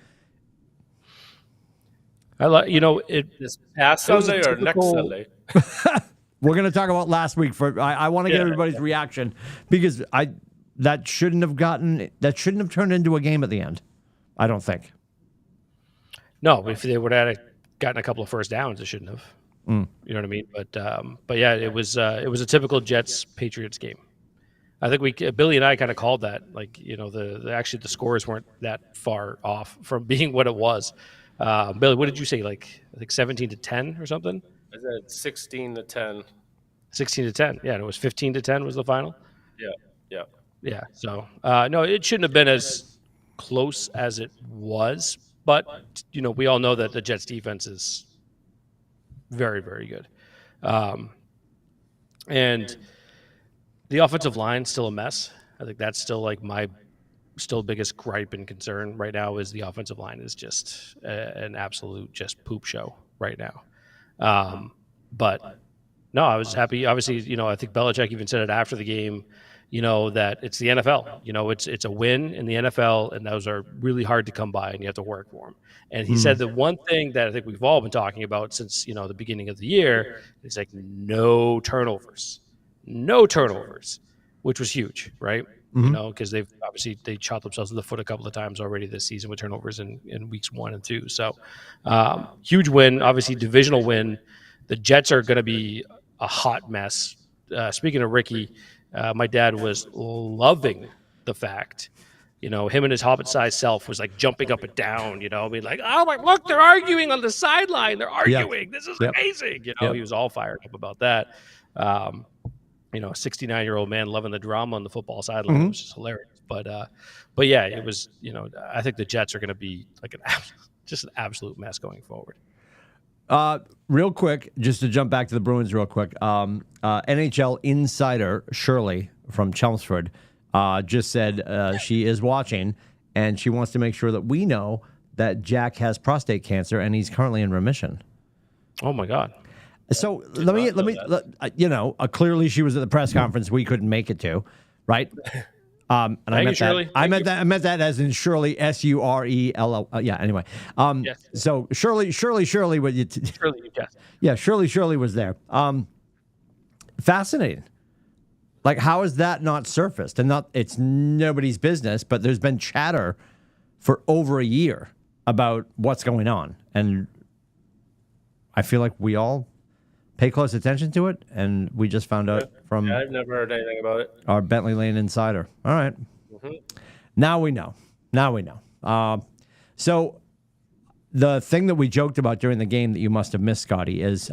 This past Sunday or next Sunday? We're going to talk about last week. I want to get everybody's reaction because that shouldn't have turned into a game at the end. I don't think. No, if they would have gotten a couple of first downs, it shouldn't have. You know what I mean? But yeah, it was a typical Jets Patriots game. I think Billy and I kind of called that. Actually the scores weren't that far off from being what it was. Billy, what did you say? I think 17-10 or something. I said 16-10. 16-10. Yeah, and it was 15-10 was the final. Yeah. So no, it shouldn't have been as close as it was. But, we all know that the Jets defense is very, very good. And the offensive line still a mess. I think that's still my biggest gripe and concern right now is the offensive line is just an absolute just poop show right now. But no, I was happy. Obviously, I think Belichick even said it after the game, that it's the NFL. It's a win in the NFL, and those are really hard to come by, and you have to work for them. And he said the one thing that I think we've all been talking about since, the beginning of the year is like no turnovers, which was huge, right? Because they shot themselves in the foot a couple of times already this season with turnovers in weeks 1 and 2. So huge win, obviously divisional win. The Jets are going to be a hot mess. Speaking of Ricky, my dad was loving the fact, him and his hobbit-sized self was like jumping up and down, being like, oh my, look, they're arguing on the sideline. They're arguing. This is amazing. He was all fired up about that. A 69-year-old man loving the drama on the football sideline, which is hilarious. But yeah, it was, I think the Jets are going to be like just an absolute mess going forward. Real quick, just to jump back to the Bruins real quick. NHL insider Shirley from Chelmsford just said she is watching, and she wants to make sure that we know that Jack has prostate cancer and he's currently in remission. Oh my God. So let me clearly she was at the press conference we couldn't make it to, right? And I meant that. I meant that as in Shirley, Surrell. Yeah. Anyway. Yes. So Shirley. Shirley, yes. Yeah. Shirley was there. Fascinating. Like, how is that not surfaced? And it's nobody's business, but there's been chatter for over a year about what's going on, and I feel like we all pay close attention to it, and we just found out from I've never heard anything about it. Our Bentley Lane insider. All right. Now we know. So the thing that we joked about during the game that you must have missed, Scotty, is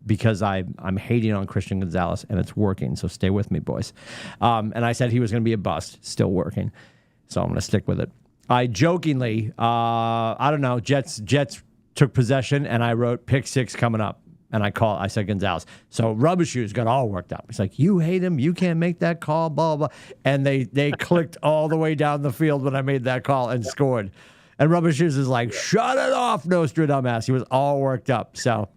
because I'm hating on Christian Gonzalez, and it's working, so stay with me, boys. And I said he was going to be a bust, still working, so I'm going to stick with it. I jokingly, I don't know, Jets took possession, and I wrote pick 6 coming up. And I said Gonzalez. So Rubber Shoes got all worked up. He's like, you hate him. You can't make that call, blah, blah. And they clicked all the way down the field when I made that call and scored. And Rubber Shoes is like, shut it off, Nostradamus. He was all worked up. So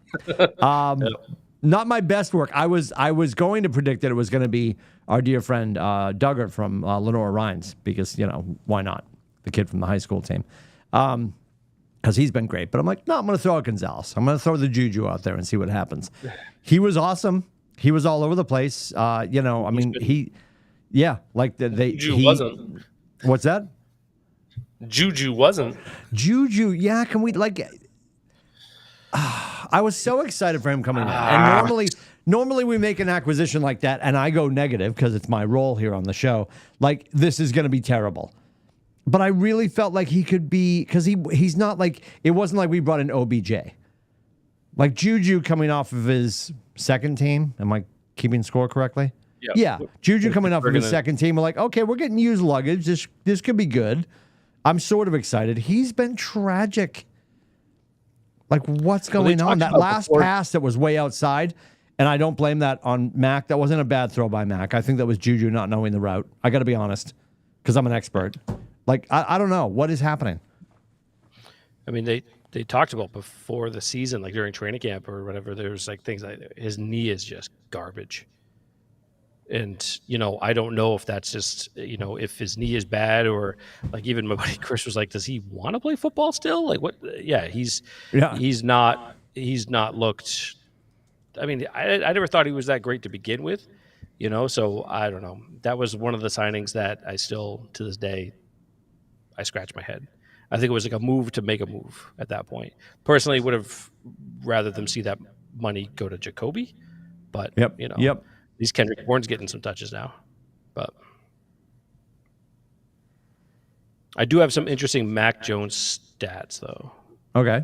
not my best work. I was going to predict that it was going to be our dear friend Duggar from Lenore Rhines because, why not? The kid from the high school team. Because he's been great. But I'm like, no, I'm going to throw out Gonzalez. I'm going to throw the juju out there and see what happens. He was awesome. He was all over the place. Juju wasn't. What's that? Juju wasn't. Juju, yeah. Can we, I was so excited for him coming in. And normally we make an acquisition like that, and I go negative because it's my role here on the show. Like, this is going to be terrible. But I really felt like he could be, because he's not like, it wasn't like we brought in OBJ. Like Juju coming off of his second team. Am I keeping score correctly? Yeah. Juju coming off of his second team. We're like, okay, we're getting used luggage. This could be good. I'm sort of excited. He's been tragic. Like, what's going on? That last pass that was way outside, and I don't blame that on Mac. That wasn't a bad throw by Mac. I think that was Juju not knowing the route. I got to be honest, because I'm an expert. Like, I don't know. What is happening? I mean, they talked about before the season, like during training camp or whatever, there's like things like his knee is just garbage. And, I don't know if that's just, if his knee is bad or like even my buddy Chris was like, does he want to play football still? Like what? Yeah, he's not looked, I mean, I never thought he was that great to begin with, so I don't know. That was one of the signings that I still, to this day, I scratch my head. I think it was like a move to make a move at that point. Personally, would have rather them see that money go to Jacoby, but these Kendrick Bourne's getting some touches now. But I do have some interesting Mac Jones stats, though. Okay.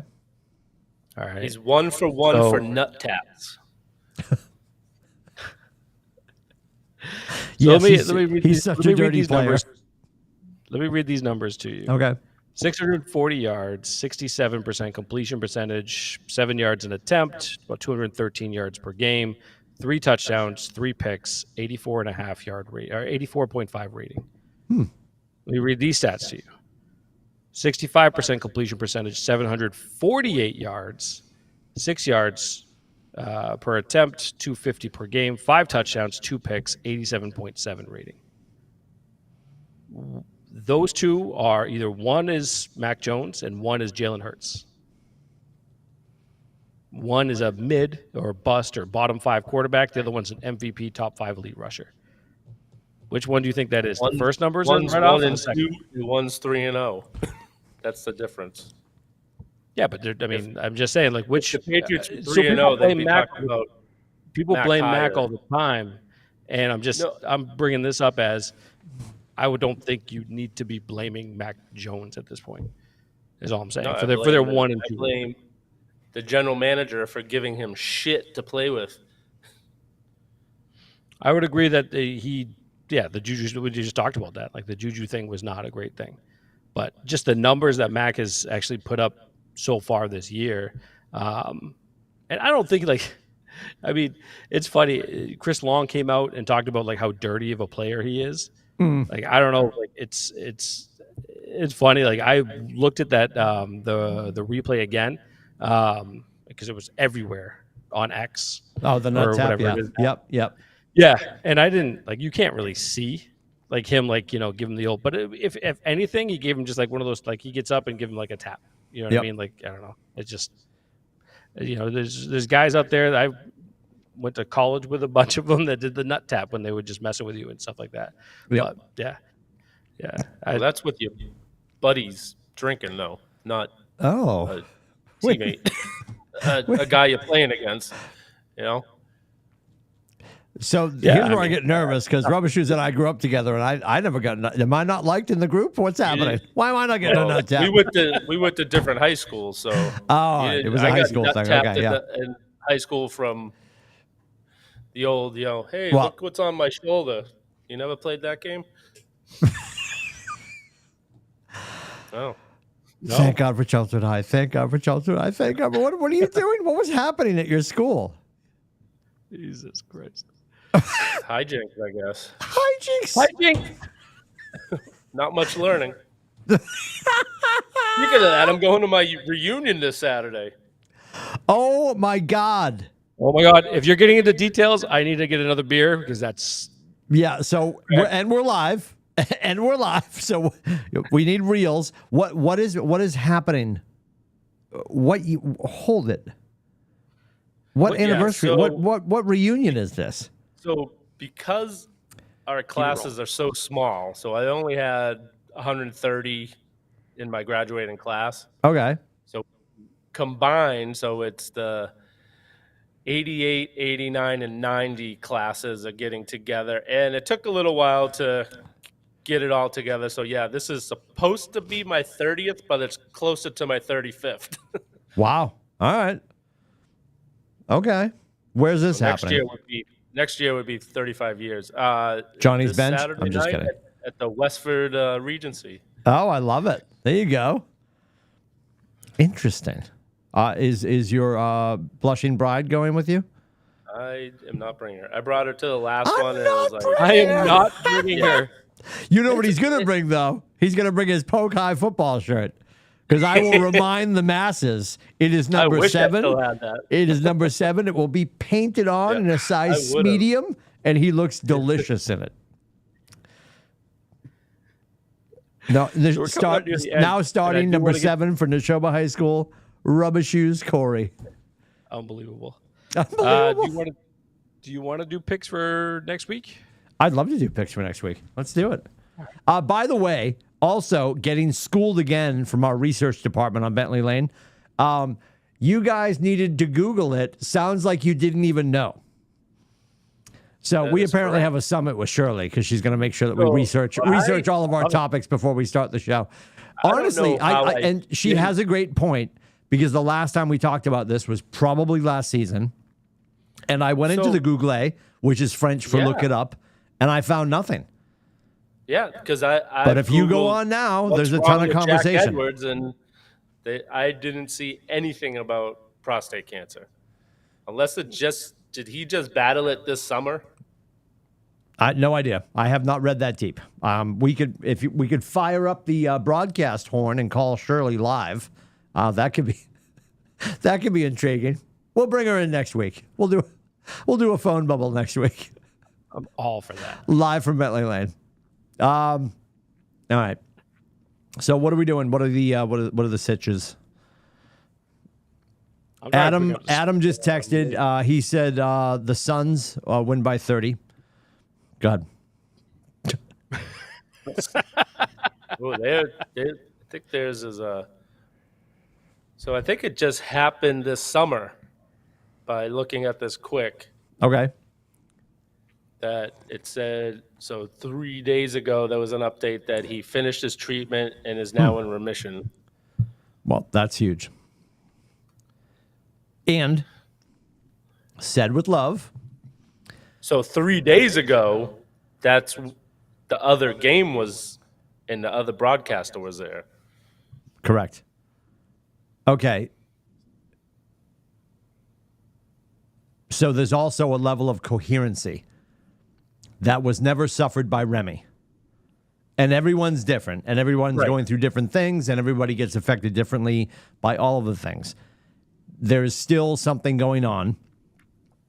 All right. He's 1 for 1 for nut taps. He's such a dirty player. Let me read these numbers to you. Okay. 640 yards, 67% completion percentage, 7 yards an attempt, about 213 yards per game, 3 touchdowns, 3 picks, 84.5 yard rate or 84.5 rating. Let me read these stats to you. 65% completion percentage, 748 yards, 6 yards per attempt, 250 per game, 5 touchdowns, 2 picks, 87.7 rating. Those two are either one is Mac Jones and one is Jalen Hurts. One is a mid or bust or bottom 5 quarterback. The other one's an MVP, top 5 elite rusher. Which one do you think that is? The first numbers are right off, and one's 3-0. That's the difference. Yeah, but I mean, I'm just saying, like, which the Patriots 3-0, they'd be talking about. People blame Mac all the time, and I'm bringing this up as I don't think you need to be blaming Mac Jones at this point. Is all I'm saying for their 1 and 2. I blame the general manager for giving him shit to play with. I would agree that the Juju, we just talked about that. Like, the Juju thing was not a great thing, but just the numbers that Mac has actually put up so far this year, and I don't think I mean, it's funny. Chris Long came out and talked about like how dirty of a player he is. Like, I don't know, like it's funny. Like, I looked at that the replay again because it was everywhere on X. Oh, the nut tap. Yeah. Yep. Yeah, and I didn't you can't really see like him give him the old. But if anything, he gave him just like one of those he gets up and give him like a tap. You know what I mean? Like, I don't know. It's just there's guys out there that I went to college with a bunch of them that did the nut tap when they would just messing with you and stuff like that. Yep. But yeah. Well, that's with your buddies drinking though, not a teammate, a guy you're playing against. So here's where I get nervous because Rubber Shoes and I grew up together, and I never got. Am I not liked in the group? What's happening? Why am I not getting a nut tap? We went to different high schools, so it was a high school thing. Okay, in high school from the old, hey, look what's on my shoulder. You never played that game? Oh. No. Thank God for Chelmsford High. Thank God for Chelmsford High. Thank God. What are you doing? What was happening at your school? Jesus Christ. Hijinks, I guess. Hijinks. Not much learning. Speaking of that, I'm going to my reunion this Saturday. Oh, my God. If you're getting into details, I need to get another beer because that's... Yeah, so, we're live. And we're live, so we need reels. What is happening? Hold it. What anniversary? What reunion is this? So because our classes are so small, so I only had 130 in my graduating class. Okay. So combined, so it's the 88, 89, and 90 classes are getting together, and it took a little while to get it all together. So yeah, this is supposed to be my 30th, but it's closer to my 35th. Wow. All right. Okay. Where's this happening? Next year would be 35 years. Johnny's Bench? Saturday I'm just kidding. At the Westford Regency. Oh, I love it. There you go. Interesting. Is your blushing bride going with you? I am not bringing her. I brought her to the last one, and I was like, I am not bringing her. You know what he's going to bring, though? He's going to bring his Poke High football shirt. Because I will remind the masses, it is number 7. I still had that. It is number 7. It will be painted on in a size medium, and he looks delicious in it. No, starting number 7 for Neshoba High School, Rubber Shoes Corey. Unbelievable. Do you want to do picks for next week? I'd love to do picks for next week. Let's do it. By the way, also getting schooled again from our research department on Bentley Lane. You guys needed to Google it. Sounds like you didn't even know. So we apparently have a summit with Shirley because she's going to make sure that we research all of our topics before we start the show. Honestly, and she has a great point because the last time we talked about this was probably last season. And I went into the Google, which is French for look it up, and I found nothing. Yeah, because But if you go on now, there's a ton of conversation. Jack Edwards, and I didn't see anything about prostate cancer, unless did he just battle it this summer? No idea. I have not read that deep. We could fire up the broadcast horn and call Shirley live. That could be intriguing. We'll bring her in next week. We'll do a phone bubble next week. I'm all for that. Live from Bentley Lane. All right. So what are we doing? What are the sitches? Adam just texted. He said the Suns win by 30. Go ahead. Oh, I think theirs is a. So I think it just happened this summer. By looking at this quick, Okay. that it said so 3 days ago there was an update that he finished his treatment and is now in remission. Well, that's huge. And said with love. So 3 days ago, that's the other game was, and the other broadcaster was there. Correct. Okay. So there's also a level of coherency that was never suffered by Remy. And everyone's different, and everyone's Right. going through different things, and everybody gets affected differently by all of the things. There's still something going on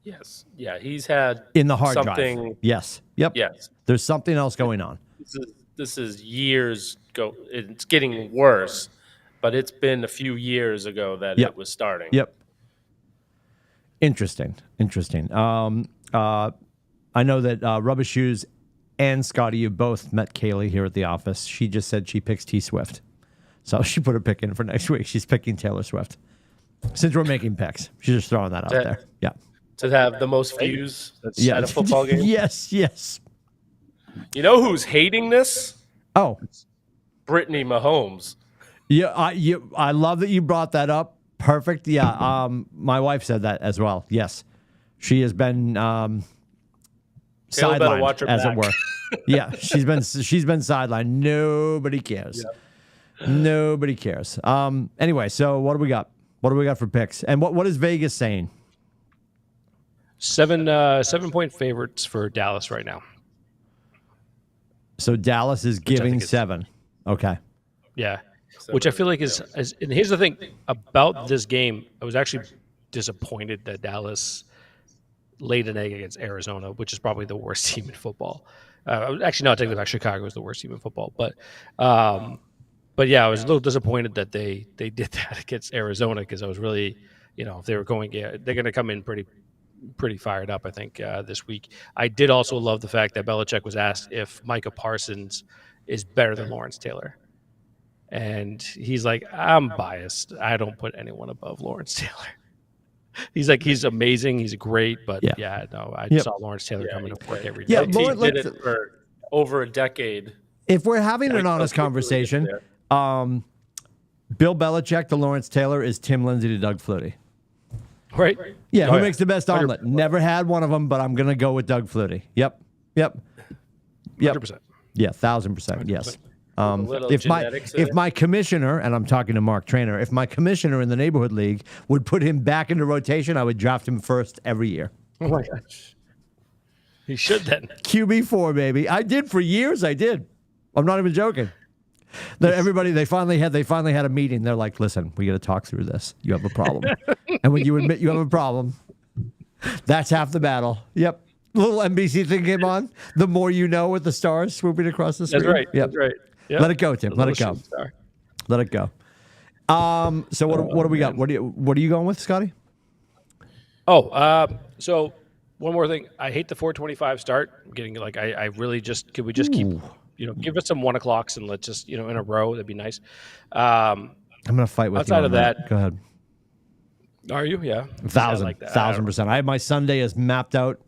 Yes. Yeah, he's had in the hard something. drive. Yes. Yep. Yes. There's something else going on. This is years ago. It's getting worse, but it's been a few years ago that Yep. it was starting. Yep. Interesting. I know that Rubber Shoes and Scotty, you both met Kaylee here at the office. She just said she picks T Swift. So she put a pick in for next week. She's picking Taylor Swift. Since we're making picks, she's just throwing that out there. Yeah. To have the most views Yeah. at a football game. Yes. You know who's hating this? Oh, Brittany Mahomes. yeah. I love that you brought that up. Perfect. Yeah. My wife said that as well. Yes. She has been Taylor better watch sidelined, her as it back. were. Yeah. She's been sidelined. Nobody cares. Nobody cares. Anyway, so what do we got? What do we got for picks? And what is Vegas saying? 7-point favorites for Dallas right now. So Dallas is giving think is- 7. Okay. Yeah, which I feel like is and here's the thing about this game. I was actually disappointed that Dallas laid an egg against Arizona, which is probably the worst team in football. I was actually not taking back. Chicago was the worst team in football, but yeah, I was a little disappointed that they did that against Arizona because I was really, if they were going, they're going to come in pretty fired up, I think, this week. I did also love the fact that Belichick was asked if Micah Parsons is better than Lawrence Taylor. And he's like, I'm biased. I don't put anyone above Lawrence Taylor. He's like, he's amazing. He's great. But I saw Lawrence Taylor coming to work every day. Yeah, He did it for over a decade. If we're having an honest conversation, Bill Belichick to Lawrence Taylor is Tim Lindsay to Doug Flutie. Right? Yeah, Oh, who yeah. makes the best omelet? Never had one of them, but I'm going to go with Doug Flutie. Yep. 100%. Yeah, 1,000%. Yes. little If genetics in it. my commissioner, and I'm talking to Mark Trainer, if my commissioner in the neighborhood league would put him back into rotation, I would draft him first every year. Oh my gosh. He should then. QB4, baby. I did for years. I did. I'm not even joking. They finally had a meeting. They're like, listen, we got to talk through this. You have a problem. And when you admit you have a problem, that's half the battle. Yep. Little NBC thing came on. The more you know, with the stars swooping across the screen. That's right. Yep. That's right. Yep. Let it go, Tim. Let it go. Star. Let it go. So what do we got? What are you going with, Scotty? So one more thing. I hate the 4:25 start. I'm getting like I really just could we just keep give us some 1 o'clocks and let's just in a row. That'd be nice. I'm gonna fight with Outside you. of that- Go ahead. Are you? Yeah. 1,000, I like that. 1,000%. I have my Sunday is mapped out.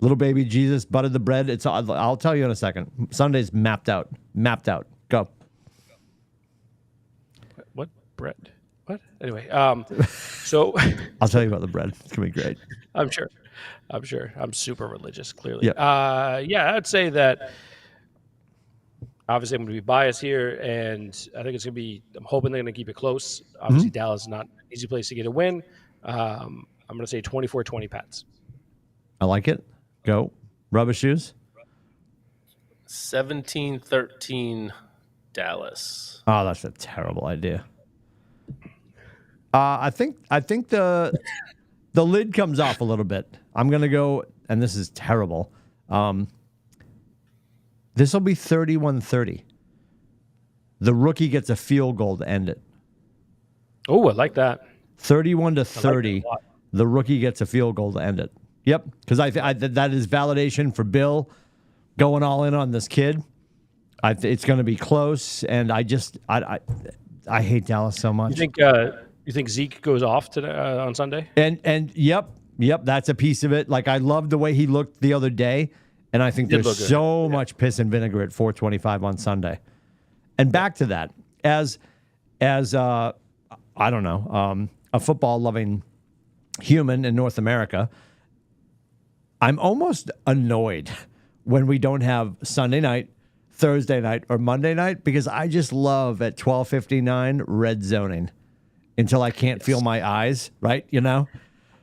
Little baby Jesus buttered the bread. I'll tell you in a second. Sunday's mapped out. Mapped out. Go. What bread? What? Anyway, so I'll tell you about the bread. It's gonna be great. I'm sure. I'm super religious, clearly. Yep. I'd say that obviously I'm going to be biased here, and I think it's going to be, I'm hoping they're going to keep it close. Obviously, Dallas is not an easy place to get a win. I'm going to say 24-20 Pats. I like it. Go. Rubber shoes. 17-13 Dallas. Oh, that's a terrible idea. I think the the lid comes off a little bit. I'm going to go, and this is terrible. This will be 31-30. The rookie gets a field goal to end it. Oh, I like that. 31-30. The rookie gets a field goal to end it. Yep, because that is validation for Bill going all in on this kid. It's going to be close, and I hate Dallas so much. You think Zeke goes off today on Sunday? And yep, that's a piece of it. Like, I loved the way he looked the other day, and I think there's so much piss and vinegar at 4:25 on Sunday. And back to that, as I don't know, a football loving human in North America, I'm almost annoyed when we don't have Sunday night, Thursday night, or Monday night, because I just love at 12:59 red zoning until I can't feel my eyes, right? You know?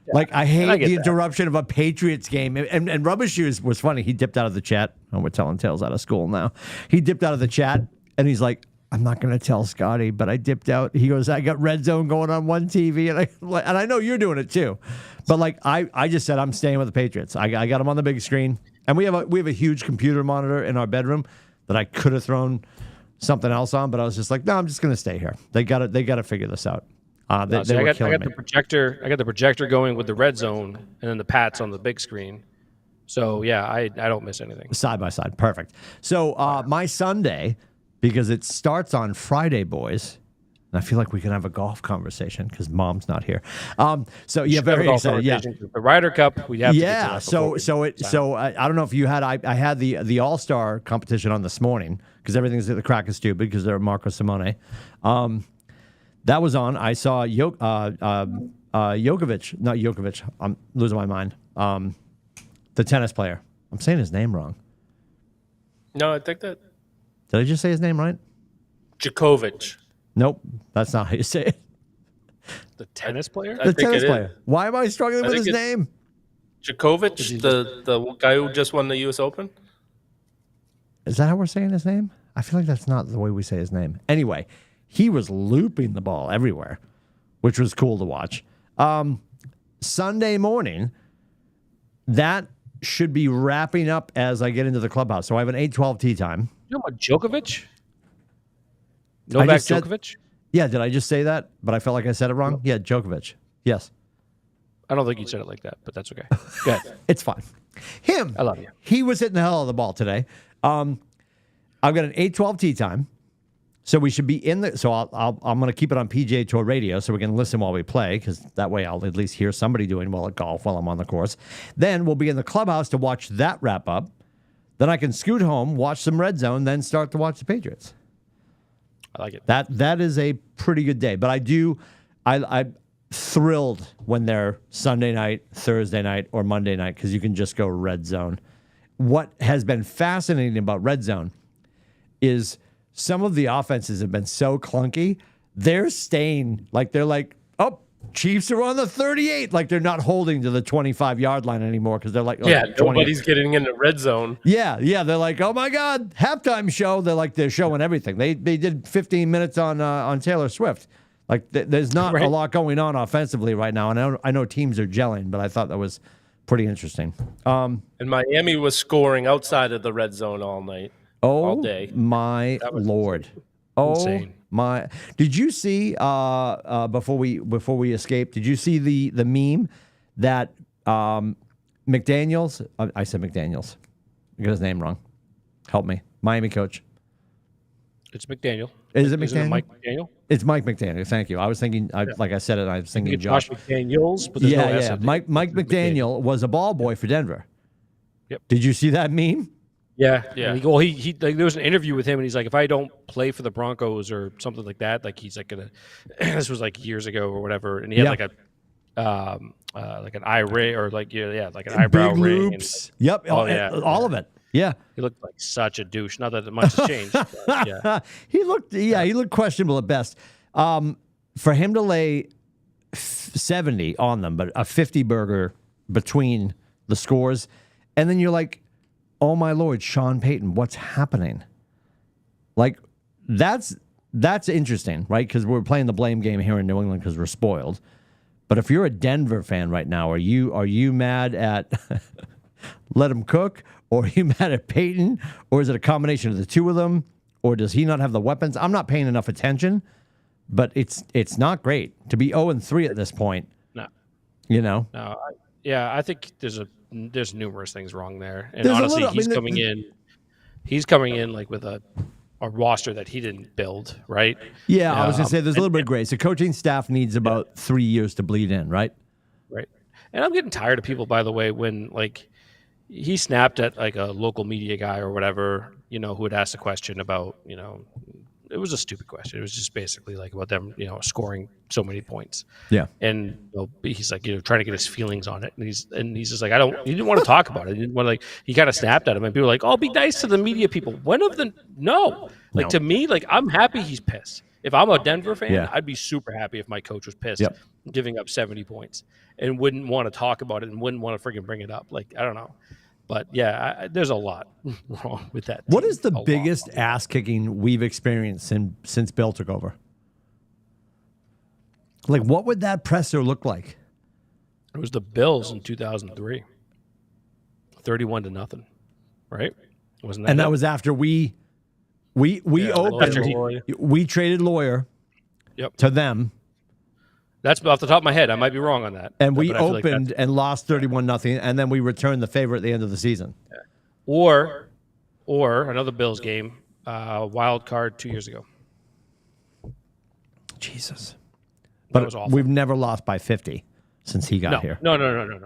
Yeah. Like, I hate the interruption of a Patriots game. And Rubber Shoes was funny. He dipped out of the chat. Oh, we're telling tales out of school now. He dipped out of the chat, and he's like, I'm not going to tell Scotty, but I dipped out. He goes, I got red zone going on one TV, and I know you're doing it too. But like, I just said I'm staying with the Patriots. I got them on the big screen, and we have a huge computer monitor in our bedroom that I could have thrown something else on, but I was just like, no, I'm just going to stay here. They got to figure this out. I got the projector. I got the projector going with the red zone, and then the Pats on the big screen. So yeah, I don't miss anything. Side by side, perfect. So my Sunday, because it starts on Friday, boys. And I feel like we can have a golf conversation because Mom's not here. So yeah, very excited. Yeah, the Ryder Cup. We have to get to that so I don't know if you had. I had the All-Star competition on this morning because everything's at the crack is stupid because they're Marco Simone. That was on. I saw Djokovic. Not Djokovic. I'm losing my mind. The tennis player. I'm saying his name wrong. No, I think that. Did I just say his name right? Djokovic. Nope, that's not how you say it. The tennis player? The tennis player. Why am I struggling with his name? Djokovic, the guy who just won the U.S. Open? Is that how we're saying his name? I feel like that's not the way we say his name. Anyway, he was looping the ball everywhere, which was cool to watch. Sunday morning, that should be wrapping up as I get into the clubhouse. So I have an 8:12 tee time. You know about Djokovic? Novak Djokovic? Yeah, did I just say that? But I felt like I said it wrong? No. Yeah, Djokovic. Yes. I don't think you said it like that, but that's okay. Go ahead. It's fine. Him. I love you. He was hitting the hell out of the ball today. I've got an 8:12 tee time. So we should be in the. So I'm going to keep it on PGA Tour radio so we can listen while we play because that way I'll at least hear somebody doing well at golf while I'm on the course. Then we'll be in the clubhouse to watch that wrap up. Then I can scoot home, watch some red zone, then start to watch the Patriots. I like it. That is a pretty good day. But I'm thrilled when they're Sunday night, Thursday night, or Monday night because you can just go red zone. What has been fascinating about red zone is some of the offenses have been so clunky. They're staying they're like, oh, Chiefs are on the 38. Like they're not holding to the 25-yard line anymore because they're like, oh, yeah, nobody's getting in the red zone. Yeah. They're like, oh my God, halftime show. They're showing everything. They did 15 minutes on Taylor Swift. Like there's not a lot going on offensively right now. And I know teams are gelling, but I thought that was pretty interesting. And Miami was scoring outside of the red zone all night. All day. My Lord. Insane. My, did you see before we escaped? Did you see the meme that McDaniels? I said McDaniels. I got his name wrong. Help me, Miami coach. It's McDaniel. Is it McDaniel? Isn't it Mike McDaniel? It's Mike McDaniel. Thank you. I was thinking, like I said it, I was thinking Josh McDaniels. But no Mike McDaniel was a ball boy for Denver. Yep. Did you see that meme? Yeah. He there was an interview with him, and he's like, if I don't play for the Broncos or something like that, like he's like gonna. This was like years ago or whatever, and he had like an eye ring or like an eyebrow big ring. Loops. Yep. All of it. Yeah. He looked like such a douche. Not that much has changed. But yeah. He looked questionable at best. For him to lay 70 on them, but a 50 burger between the scores, and then you're like, oh my Lord, Sean Payton, what's happening? Like, that's interesting, right? Because we're playing the blame game here in New England because we're spoiled. But if you're a Denver fan right now, are you mad at let him cook, or are you mad at Peyton, or is it a combination of the two of them, or does he not have the weapons? I'm not paying enough attention, but it's not great to be 0-3 at this point. No, you know. no, I think there's numerous things wrong there, and There's honestly, he's coming in like with a roster that he didn't build, right? Yeah, I was gonna say there's a little bit of grace. The coaching staff needs about 3 years to bleed in, right? Right. And I'm getting tired of people, by the way, when like he snapped at like a local media guy or whatever, who had asked a question about, it was a stupid question. It was just basically like about them, scoring so many points. Yeah. And he's like, trying to get his feelings on it. And he's just like, he didn't want to talk about it. He didn't want to, he kind of snapped at him, and people were like, oh, be nice to the media people. No. To me, like, I'm happy he's pissed. If I'm a Denver fan, I'd be super happy if my coach was pissed, giving up 70 points and wouldn't want to talk about it and wouldn't want to freaking bring it up. Like, I don't know. But yeah, there's a lot wrong with that. What is the biggest ass kicking we've experienced since Bill took over? Like, what would that presser look like? It was the Bills in 2003, 31-0, right? Wasn't that? And that was after we opened. We traded Lawyer. To them. That's off the top of my head. I might be wrong on that. And we opened and lost 31-0, and then we returned the favor at the end of the season. Yeah. Or another Bills game, wild card 2 years ago. Jesus. That was awful. We've never lost by 50 since he got here. No.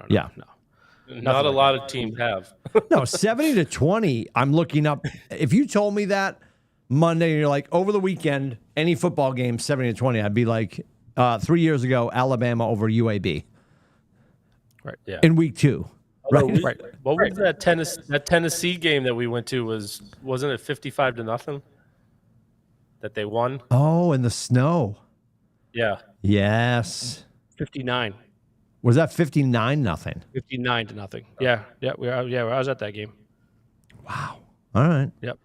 Yeah. No. Not a lot of teams have. No, 70-20, I'm looking up. If you told me that Monday, and you're like, over the weekend, any football game, 70-20, I'd be like, 3 years ago, Alabama over UAB. Right. Yeah. In week 2. Right. What was that Tennessee game that we went to? Wasn't it 55-0 that they won? Oh, in the snow. Yeah. Yes. 59. Was that 59-0? 59-0. Yeah. I was at that game. Wow. All right. Yep.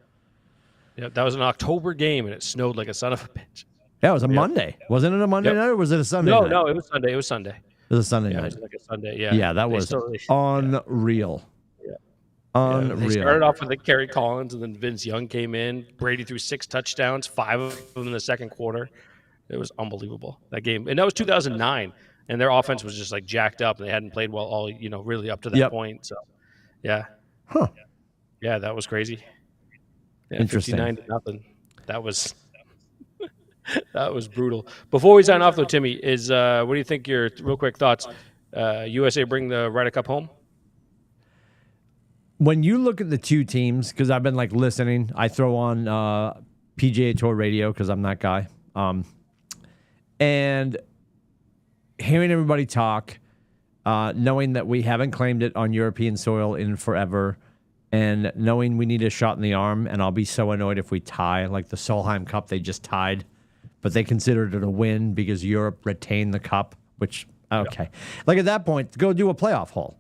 That was an October game, and it snowed like a son of a bitch. Yeah, it was a Monday. Wasn't it a Monday night, or was it a Sunday night? No, it was Sunday. It was Sunday. It was a Sunday night. It was like a Sunday, yeah. Yeah, that was unreal. Yeah. Unreal. They started off with Kerry Collins, and then Vince Young came in. Brady threw 6 touchdowns, 5 of them in the second quarter. It was unbelievable, that game. And that was 2009, and their offense was just like jacked up, and they hadn't played well all, really up to that point. So, yeah. Huh. Yeah, that was crazy. Yeah, Interesting. 59-0. That was... That was brutal. Before we sign off, though, Timmy, what do you think? Your real quick thoughts? USA bring the Ryder Cup home? When you look at the two teams, because I've been like listening, I throw on PGA Tour radio because I'm that guy, and hearing everybody talk, knowing that we haven't claimed it on European soil in forever, and knowing we need a shot in the arm, and I'll be so annoyed if we tie, like the Solheim Cup, they just tied. But they considered it a win because Europe retained the cup, which, okay. Like at that point, go do a playoff hole.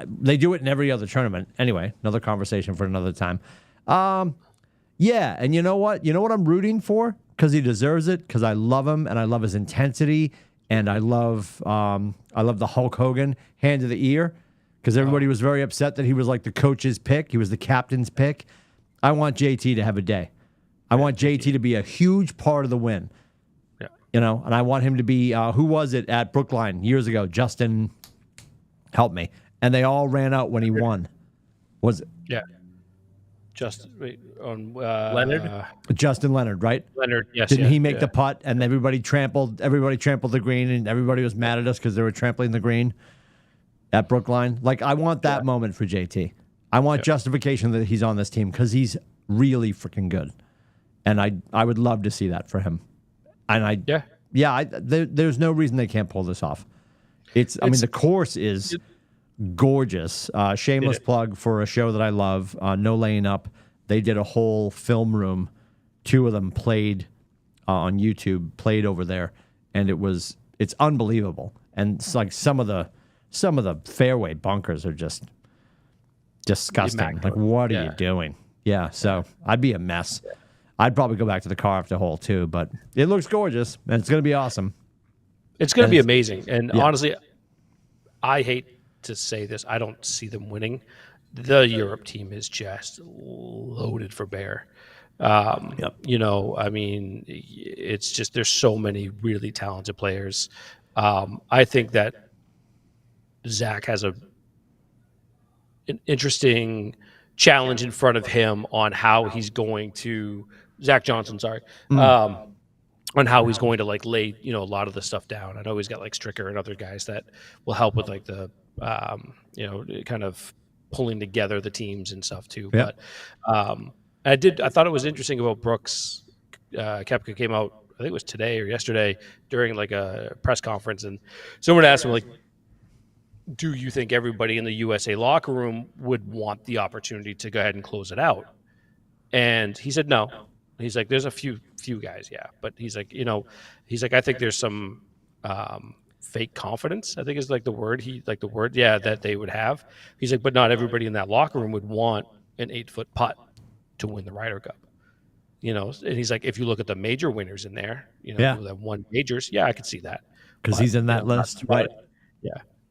They do it in every other tournament. Anyway, another conversation for another time. Yeah, and you know what? You know what I'm rooting for? Because he deserves it, because I love him, and I love his intensity, and I love the Hulk Hogan hand to the ear, because everybody was very upset that he was like the coach's pick. He was the captain's pick. I want JT to have a day. I want JT to be a huge part of the win. Yeah. And I want him to be, who was it at Brookline years ago? Justin, help me. And they all ran out when he won. Was it? Yeah. Leonard? Justin Leonard, right? Leonard, yes. Didn't he make the putt and everybody trampled the green and everybody was mad at us because they were trampling the green at Brookline? Like, I want that moment for JT. I want justification that he's on this team because he's really freaking good. And I would love to see that for him. And there's no reason they can't pull this off. I mean, the course is gorgeous. Shameless plug for a show that I love, No Laying Up. They did a whole film room. 2 of them played on YouTube, played over there, and it's unbelievable. And it's like some of the fairway bunkers are just disgusting. Like, what are you doing? Yeah, so I'd be a mess. I'd probably go back to the car after hole 2, but it looks gorgeous, and it's going to be awesome. It's going to And be it's- amazing. And yeah. honestly, I hate to say this. I don't see them winning. The Europe team is just loaded for bear. Yep. You know, I mean, it's just there's so many really talented players. I think that Zach has an interesting challenge in front of him on how he's going to Zach Johnson. Sorry. On how he's going to like lay, you know, a lot of the stuff down. I know he's got like Stricker and other guys that will help with like the, you know, kind of pulling together the teams and stuff too. Yeah. But I thought it was interesting about Brooks. Koepka came out, I think it was today or yesterday during like a press conference, and someone asked him like, do you think everybody in the USA locker room would want the opportunity to go ahead and close it out? And he said no. He's like, there's a few guys, yeah, but he's like, you know, he's like, I think there's some fake confidence, I think is like the word that they would have. He's like, but not everybody in that locker room would want an 8-foot putt to win the Ryder Cup. You know, and he's like, if you look at the major winners in there, you know, Yeah. people that won majors, yeah, I could see that Because But, he's in you that know, list, not- right?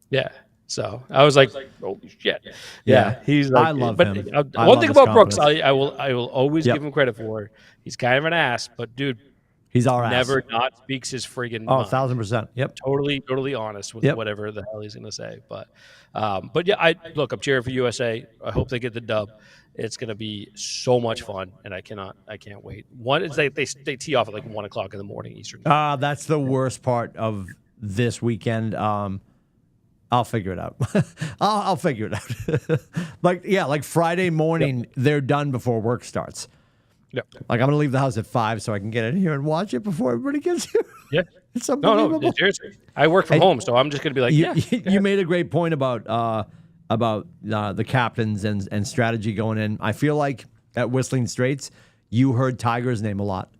Yeah. So I was like, holy shit. Yeah. He's like, I love but him. One I love thing his about Brooks, confidence. I will always Yep. give him credit for. He's kind of an ass, but dude, He's our ass. never not speaks his friggin' Oh, mind. 1,000%. Yep. Totally honest with Yep. whatever the hell he's going to say. But yeah, I'm cheering for USA. I hope they get the dub. It's going to be so much fun, and I can't wait. One is they tee off at like 1:00 in the morning Eastern. That's the worst part of this weekend. I'll figure it out. I'll figure it out. like Friday morning, They're done before work starts. Yep. Like I'm gonna leave the house at 5 so I can get in here and watch it before everybody gets here. Yeah. It's No, unbelievable. seriously. I work from home, so I'm just going to be like, You made a great point about the captains and strategy going in. I feel like at Whistling Straits, you heard Tiger's name a lot.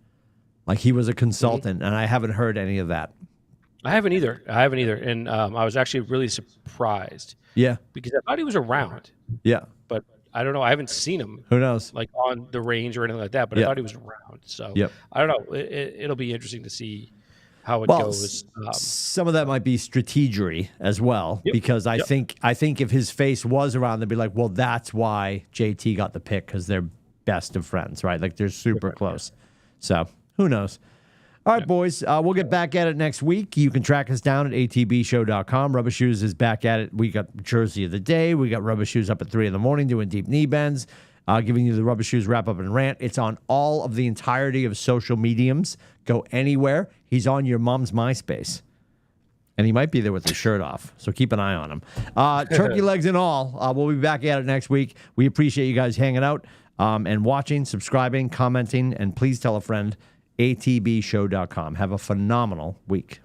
Like he was a consultant, and I haven't heard any of that. I haven't either. And I was actually really surprised Yeah, because I thought he was around, yeah. but I don't know. I haven't seen him Who knows? like on the range or anything like that, but Yeah. I thought he was around. So Yep. I don't know. It'll be interesting to see how it Well, goes. some of that might be strategery as well, Yep. because I think if his face was around, they'd be like, well, that's why JT got the pick because they're best of friends, right? Like they're super close. So who knows? All right, boys, we'll get back at it next week. You can track us down at atbshow.com. Rubber Shoes is back at it. We got Jersey of the Day. We got Rubber Shoes up at 3 a.m. doing deep knee bends, giving you the Rubber Shoes wrap up and rant. It's on all of the entirety of social mediums. Go anywhere. He's on your mom's MySpace. And he might be there with his shirt off, so keep an eye on him. Turkey legs and all. We'll be back at it next week. We appreciate you guys hanging out and watching, subscribing, commenting, and please tell a friend. atbshow.com. Have a phenomenal week.